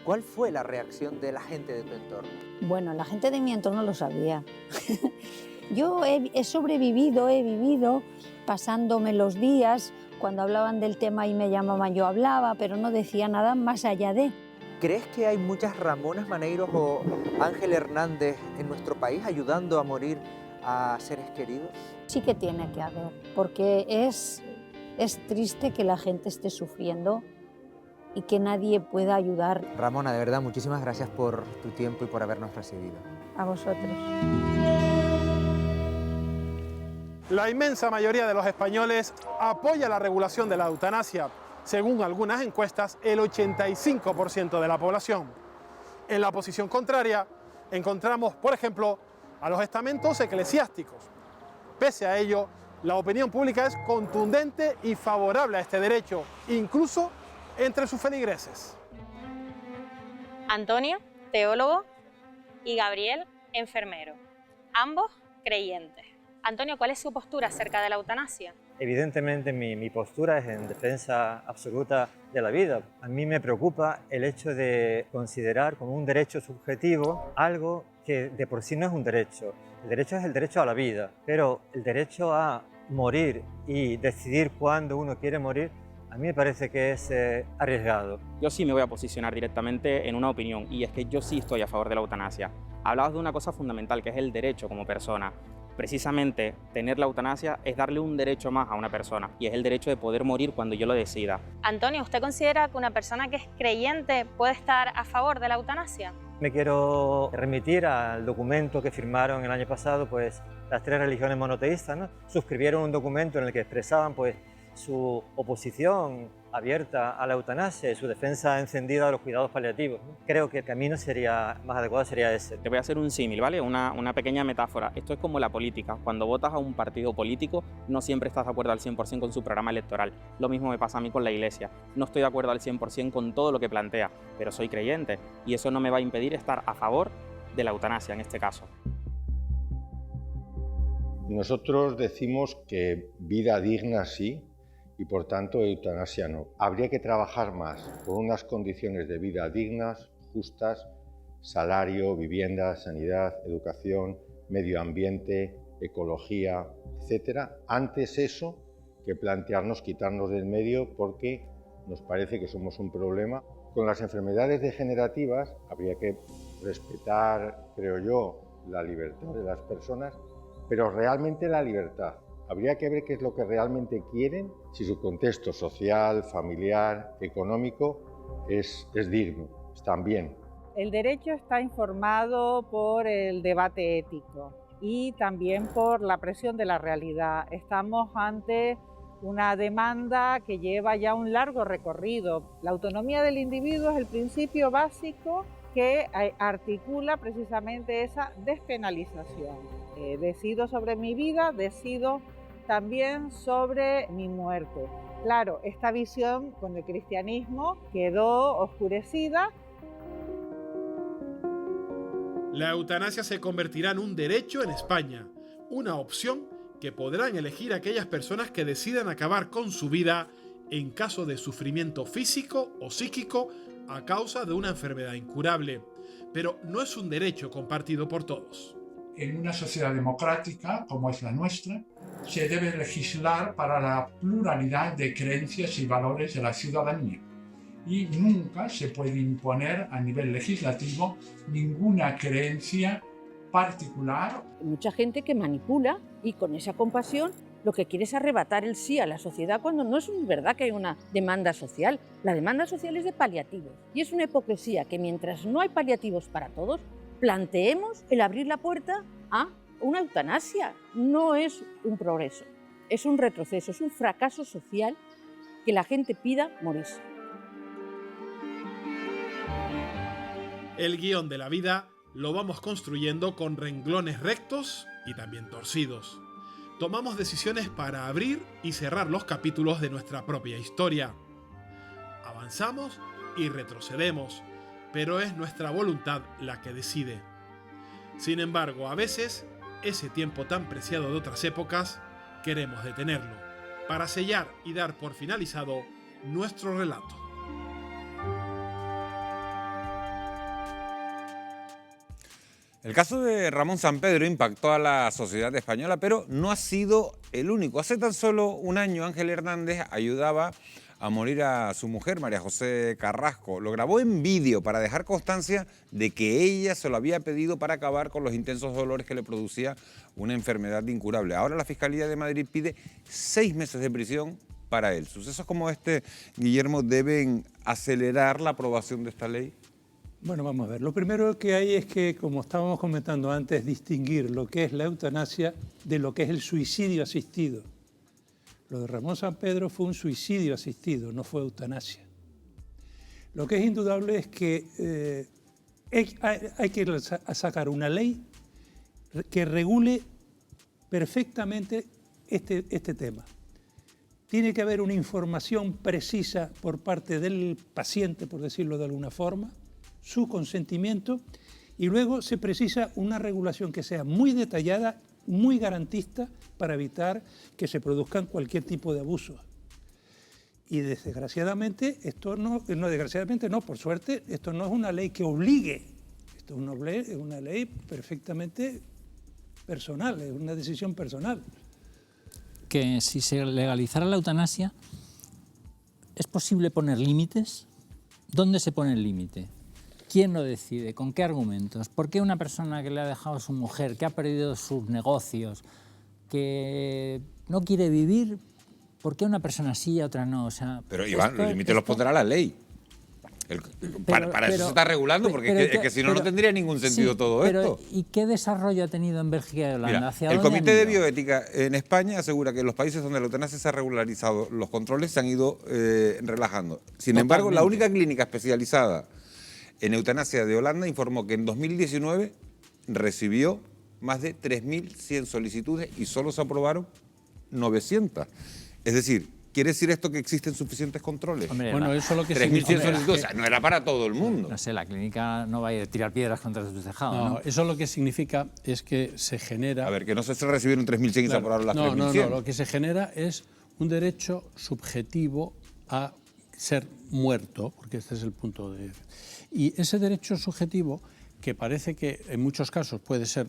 ¿cuál fue la reacción de la gente de tu entorno? Bueno, la gente de mi entorno lo sabía. Yo he sobrevivido, he vivido pasándome los días. Cuando hablaban del tema y me llamaban, yo hablaba, pero no decía nada más allá de. ¿Crees que hay muchas Ramonas Maneiros o Ángel Hernández en nuestro país ayudando a morir a seres queridos? Sí que tiene que haber, porque es triste que la gente esté sufriendo y que nadie pueda ayudar. Ramona, de verdad, muchísimas gracias por tu tiempo y por habernos recibido. A vosotros. La inmensa mayoría de los españoles apoya la regulación de la eutanasia. Según algunas encuestas, el 85% de la población. En la posición contraria, encontramos, por ejemplo, a los estamentos eclesiásticos. Pese a ello, la opinión pública es contundente y favorable a este derecho, incluso entre sus feligreses. Antonio, teólogo, y Gabriel, enfermero, ambos creyentes. Antonio, ¿cuál es su postura acerca de la eutanasia? Evidentemente mi postura es en defensa absoluta de la vida. A mí me preocupa el hecho de considerar como un derecho subjetivo algo que de por sí no es un derecho. El derecho es el derecho a la vida, pero el derecho a morir y decidir cuándo uno quiere morir, a mí me parece que es arriesgado. Yo sí me voy a posicionar directamente en una opinión, y es que yo sí estoy a favor de la eutanasia. Hablabas de una cosa fundamental, que es el derecho como persona. Precisamente, tener la eutanasia es darle un derecho más a una persona, y es el derecho de poder morir cuando yo lo decida. Antonio, ¿usted considera que una persona que es creyente puede estar a favor de la eutanasia? Me quiero remitir al documento que firmaron el año pasado, pues las 3 religiones monoteístas, ¿no? Suscribieron un documento en el que expresaban pues su oposición abierta a la eutanasia y su defensa encendida de los cuidados paliativos, ¿no? Creo que el camino más adecuado sería ese. Te voy a hacer un símil, ¿vale? Una pequeña metáfora. Esto es como la política. Cuando votas a un partido político, no siempre estás de acuerdo al 100% con su programa electoral. Lo mismo me pasa a mí con la Iglesia. No estoy de acuerdo al 100% con todo lo que plantea, pero soy creyente y eso no me va a impedir estar a favor de la eutanasia en este caso. Nosotros decimos que vida digna sí, y por tanto eutanasia no. Habría que trabajar más por unas condiciones de vida dignas, justas, salario, vivienda, sanidad, educación, medio ambiente, ecología, etc. Antes eso que plantearnos quitarnos del medio porque nos parece que somos un problema. Con las enfermedades degenerativas habría que respetar, creo yo, la libertad de las personas, pero realmente la libertad. Habría que ver qué es lo que realmente quieren, si su contexto social, familiar, económico es digno, están bien. El derecho está informado por el debate ético y también por la presión de la realidad. Estamos ante una demanda que lleva ya un largo recorrido. La autonomía del individuo es el principio básico que articula precisamente esa despenalización. Decido sobre mi vida, decido también sobre mi muerte. Claro, esta visión con el cristianismo quedó oscurecida. La eutanasia se convertirá en un derecho en España, una opción que podrán elegir aquellas personas que decidan acabar con su vida en caso de sufrimiento físico o psíquico a causa de una enfermedad incurable. Pero no es un derecho compartido por todos. En una sociedad democrática como es la nuestra, se debe legislar para la pluralidad de creencias y valores de la ciudadanía. Y nunca se puede imponer a nivel legislativo ninguna creencia particular. Mucha gente que manipula y con esa compasión lo que quiere es arrebatar el sí a la sociedad cuando no es verdad que hay una demanda social. La demanda social es de paliativos y es una hipocresía que mientras no hay paliativos para todos, planteemos el abrir la puerta a una eutanasia. No es un progreso, es un retroceso, es un fracaso social que la gente pida morirse. El guión de la vida lo vamos construyendo con renglones rectos y también torcidos. Tomamos decisiones para abrir y cerrar los capítulos de nuestra propia historia. Avanzamos y retrocedemos, pero es nuestra voluntad la que decide. Sin embargo, a veces, ese tiempo tan preciado de otras épocas, queremos detenerlo, para sellar y dar por finalizado nuestro relato. El caso de Ramón Sampedro impactó a la sociedad española, pero no ha sido el único. Hace tan solo un año Ángel Hernández ayudaba a morir a su mujer, María José Carrasco. Lo grabó en vídeo para dejar constancia de que ella se lo había pedido para acabar con los intensos dolores que le producía una enfermedad incurable. Ahora la Fiscalía de Madrid pide 6 meses de prisión para él. Sucesos como este, Guillermo, deben acelerar la aprobación de esta ley. Bueno, vamos a ver. Lo primero que hay es que, como estábamos comentando antes, distinguir lo que es la eutanasia de lo que es el suicidio asistido. Lo de Ramón Sampedro fue un suicidio asistido, no fue eutanasia. Lo que es indudable es que hay que sacar una ley que regule perfectamente este tema. Tiene que haber una información precisa por parte del paciente, por decirlo de alguna forma, su consentimiento, y luego se precisa una regulación que sea muy detallada, muy garantista, para evitar que se produzcan cualquier tipo de abusos. Y desgraciadamente, por suerte, esto no es una ley que obligue, esto es una ley perfectamente personal, es una decisión personal. Que si se legalizara la eutanasia, ¿es posible poner límites? ¿Dónde se pone el límite? ¿Quién lo decide? ¿Con qué argumentos? ¿Por qué una persona que le ha dejado a su mujer, que ha perdido sus negocios, que no quiere vivir, por qué una persona sí y otra no? O sea, pero Iván, los límites los pondrá la ley. Para eso se está regulando, porque es que si no, no tendría ningún sentido todo esto. ¿Y qué desarrollo ha tenido en Bélgica y Holanda? Mira, el Comité de Bioética en España asegura que en los países donde la eutanasia se ha regularizado, los controles se han ido relajando. Sin embargo, la única clínica especializada en eutanasia de Holanda informó que en 2019 recibió más de 3.100 solicitudes y solo se aprobaron 900. Es decir, ¿quiere decir esto que existen suficientes controles? Hombre, bueno, eso lo que 3.100 solicitudes, o sea, no era para todo el mundo. No sé, la clínica no va a ir a tirar piedras contra sus tejados. No, eso lo que significa es que se genera... A ver, que no se recibieron 3.100 y se aprobaron las 3.100. No, lo que se genera es un derecho subjetivo a ser muerto, porque este es el punto de... Y ese derecho subjetivo, que parece que en muchos casos puede ser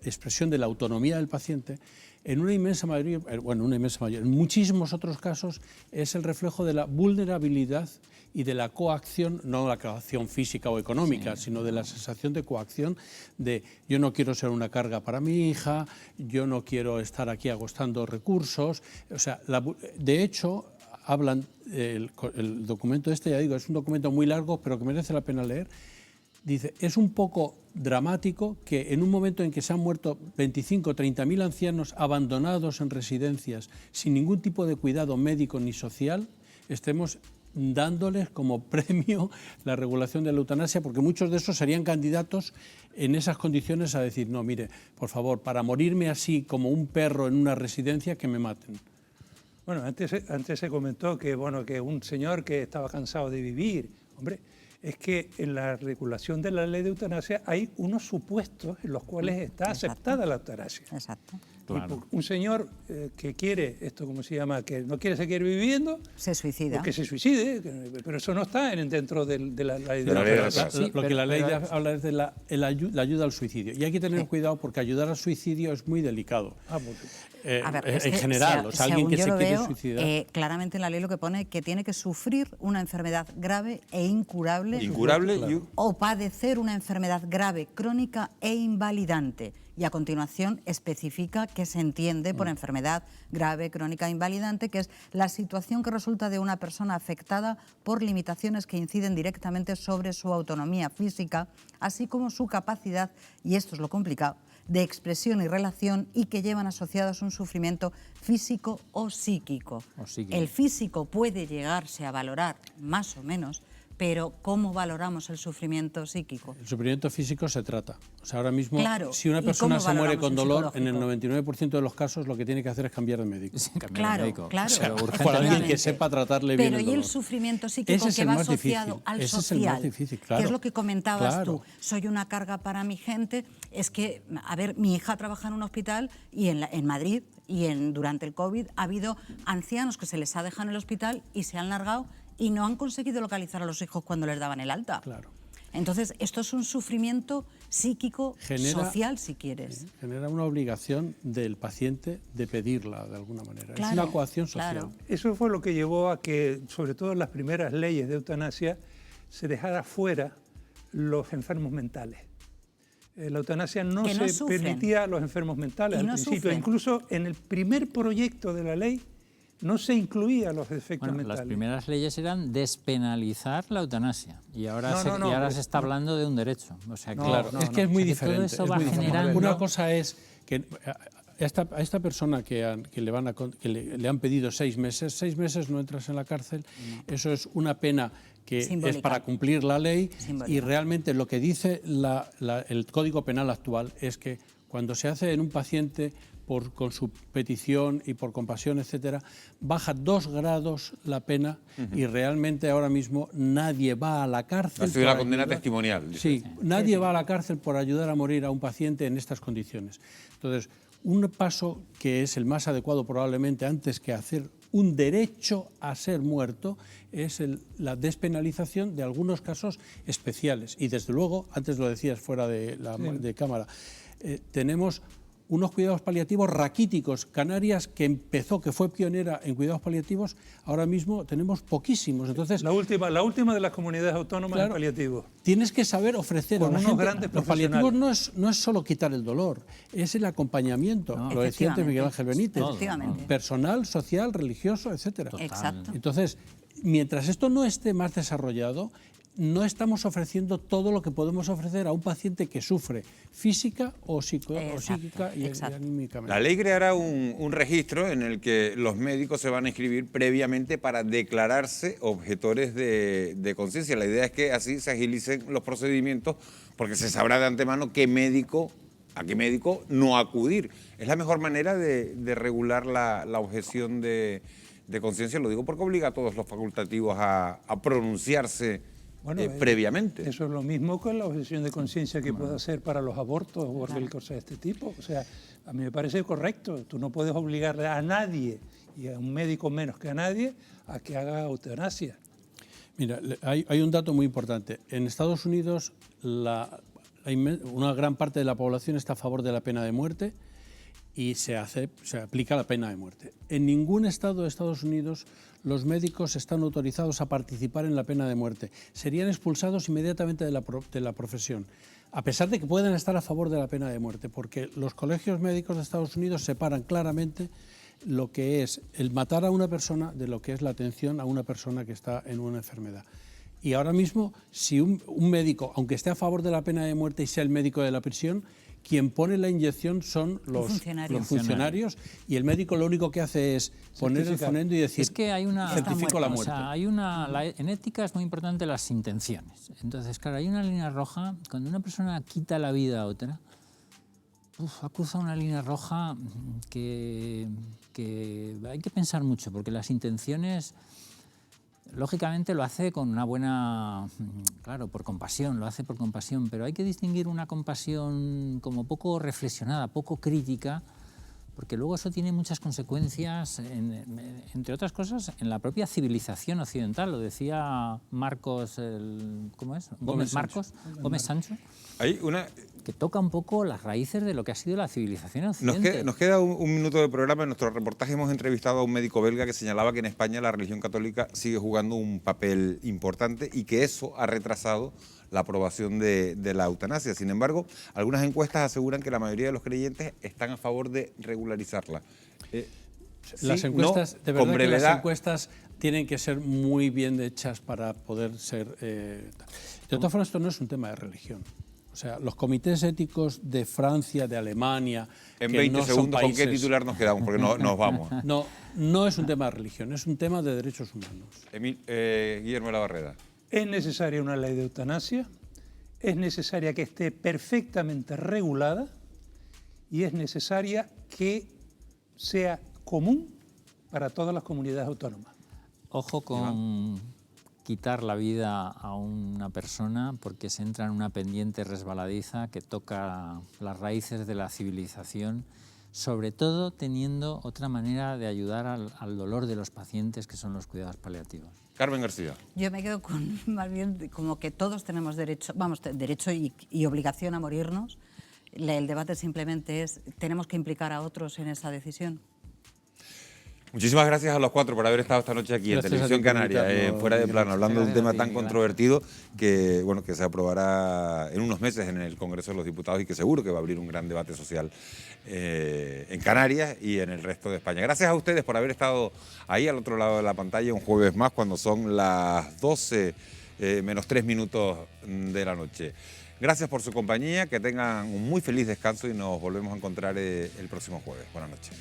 expresión de la autonomía del paciente, en una inmensa mayoría, en muchísimos otros casos es el reflejo de la vulnerabilidad y de la coacción, no la coacción física o económica, sino de la sensación de coacción de yo no quiero ser una carga para mi hija, yo no quiero estar aquí agostando recursos. O sea, de hecho, hablan, el documento este, ya digo, es un documento muy largo, pero que merece la pena leer. Dice, es un poco dramático que en un momento en que se han muerto 25 o 30.000 ancianos abandonados en residencias sin ningún tipo de cuidado médico ni social, estemos dándoles como premio la regulación de la eutanasia, porque muchos de esos serían candidatos en esas condiciones a decir, no, mire, por favor, para morirme así como un perro en una residencia, que me maten. Bueno, antes se comentó que, bueno, que un señor que estaba cansado de vivir, hombre, es que en la regulación de la ley de eutanasia hay unos supuestos en los cuales está aceptada la eutanasia. Exacto. Claro. Un señor que quiere, esto cómo se llama, que no quiere seguir viviendo, se suicida. Pues que se suicide, pero eso no está dentro de la ley de eutanasia. Lo que la ley habla es de la ayuda al suicidio. Y hay que tener cuidado porque ayudar al suicidio es muy delicado. En general, o sea, alguien que se quiere suicidar. Claramente en la ley lo que pone es que tiene que sufrir una enfermedad grave e incurable. O padecer una enfermedad grave, crónica e invalidante. Y a continuación especifica qué se entiende por enfermedad grave, crónica e invalidante, que es la situación que resulta de una persona afectada por limitaciones que inciden directamente sobre su autonomía física, así como su capacidad, y esto es lo complicado, de expresión y relación, y que llevan asociados un sufrimiento físico o psíquico. El físico puede llegarse a valorar más o menos, pero ¿cómo valoramos el sufrimiento psíquico? El sufrimiento físico se trata. O sea, ahora mismo, si una persona se muere con dolor, en el 99% de los casos lo que tiene que hacer es cambiar de médico. Claro. O sea, por alguien que sepa tratarle bien el dolor. Pero ¿y el sufrimiento psíquico que va asociado al social? Es el más difícil, claro. Que es lo que comentabas tú. Soy una carga para mi gente. Es que, a ver, mi hija trabaja en un hospital y en Madrid, y durante el COVID ha habido ancianos que se les ha dejado en el hospital y se han largado y no han conseguido localizar a los hijos cuando les daban el alta. Claro. Entonces, esto es un sufrimiento psíquico, social, si quieres. Genera una obligación del paciente de pedirla de alguna manera. Claro, es una coacción social. claro. Eso fue lo que llevó a que, sobre todo en las primeras leyes de eutanasia, se dejara fuera los enfermos mentales. La eutanasia no Que no se sufren. permitía a los enfermos mentales Y al no principio. sufren. Incluso en el primer proyecto de la ley no se incluía los efectos Bueno, mentales. las primeras leyes eran despenalizar la eutanasia y ahora, No, se está hablando de un derecho. O sea, que, Claro, es que es muy diferente. Todo eso es va muy diferente. generando... Una cosa es que a esta persona que le han pedido 6 meses no entras en la cárcel, eso es una pena que Simbólica. es para cumplir la ley Simbólica. y realmente lo que dice el Código Penal actual es que cuando se hace en un paciente con su petición y por compasión, etcétera, baja 2 grados la pena y realmente ahora mismo nadie va a la cárcel. Ha sido una por condena ayudar. testimonial. dice. Sí, nadie va a la cárcel por ayudar a morir a un paciente en estas condiciones. Entonces, un paso que es el más adecuado probablemente antes que hacer un derecho a ser muerto es la despenalización de algunos casos especiales. Y desde luego, antes lo decías fuera de cámara, tenemos unos cuidados paliativos raquíticos. Canarias, que fue pionera en cuidados paliativos, ahora mismo tenemos poquísimos. Entonces, La última de las comunidades autónomas Claro. en paliativo. tienes que saber ofrecer Con a la unos gente. grandes Los paliativos no es solo quitar el dolor, es el acompañamiento. Lo decía antes Miguel Ángel Benítez. Efectivamente. Personal, social, religioso, etcétera. Exacto. Entonces, mientras esto no esté más desarrollado, no estamos ofreciendo todo lo que podemos ofrecer a un paciente que sufre física o psíquica y anímicamente. La ley creará un registro en el que los médicos se van a inscribir previamente para declararse objetores de conciencia. La idea es que así se agilicen los procedimientos porque se sabrá de antemano a qué médico no acudir. Es la mejor manera de regular la objeción de conciencia. Lo digo porque obliga a todos los facultativos a pronunciarse previamente. Eso es lo mismo con la objeción de conciencia que puede hacer para los abortos o cualquier cosa de este tipo. O sea, a mí me parece correcto. Tú no puedes obligarle a nadie, y a un médico menos que a nadie, a que haga eutanasia. Mira, hay un dato muy importante. En Estados Unidos, una gran parte de la población está a favor de la pena de muerte y se aplica la pena de muerte. En ningún estado de Estados Unidos los médicos están autorizados a participar en la pena de muerte. Serían expulsados inmediatamente de la profesión, a pesar de que puedan estar a favor de la pena de muerte, porque los colegios médicos de Estados Unidos separan claramente lo que es el matar a una persona de lo que es la atención a una persona que está en una enfermedad. Y ahora mismo, si un médico, aunque esté a favor de la pena de muerte y sea el médico de la prisión, quien pone la inyección son los funcionarios y el médico lo único que hace es poner el fonendo y decir, es que hay certifico la muerte. O sea, en ética es muy importante las intenciones. Entonces, claro, hay una línea roja. Cuando una persona quita la vida a otra, ha cruzado una línea roja que hay que pensar mucho, porque las intenciones... Lógicamente lo hace con una buena, claro, por compasión, lo hace por compasión, pero hay que distinguir una compasión como poco reflexionada, poco crítica, porque luego eso tiene muchas consecuencias, entre otras cosas, en la propia civilización occidental. Lo decía Marcos, ¿cómo es? Gómez Sancho. Hay una... que toca un poco las raíces de lo que ha sido la civilización occidental. Nos queda un minuto de programa. En nuestro reportaje hemos entrevistado a un médico belga que señalaba que en España la religión católica sigue jugando un papel importante y que eso ha retrasado la aprobación de la eutanasia. Sin embargo, algunas encuestas aseguran que la mayoría de los creyentes están a favor de regularizarla. Las encuestas, de verdad que las encuestas tienen que ser muy bien hechas para poder ser... De todas formas, esto no es un tema de religión. O sea, los comités éticos de Francia, de Alemania... En 20 segundos, ¿con qué titular nos quedamos? Porque nos vamos. No es un tema de religión, es un tema de derechos humanos. Guillermo Labarreda. Es necesaria una ley de eutanasia, es necesaria que esté perfectamente regulada y es necesaria que sea común para todas las comunidades autónomas. Ojo con quitar la vida a una persona porque se entra en una pendiente resbaladiza que toca las raíces de la civilización sobre todo teniendo otra manera de ayudar al dolor de los pacientes, que son los cuidados paliativos. Carmen García. Yo me quedo con más bien como que todos tenemos derecho, derecho y obligación a morirnos. El debate simplemente es, ¿tenemos que implicar a otros en esa decisión? Muchísimas gracias a los cuatro por haber estado esta noche aquí en Televisión Canaria, Fuera de Plano, hablando de un tema tan controvertido que, bueno, que se aprobará en unos meses en el Congreso de los Diputados y que seguro que va a abrir un gran debate social en Canarias y en el resto de España. Gracias a ustedes por haber estado ahí al otro lado de la pantalla un jueves más cuando son las 12 menos 3 minutos de la noche. Gracias por su compañía, que tengan un muy feliz descanso y nos volvemos a encontrar el próximo jueves. Buenas noches.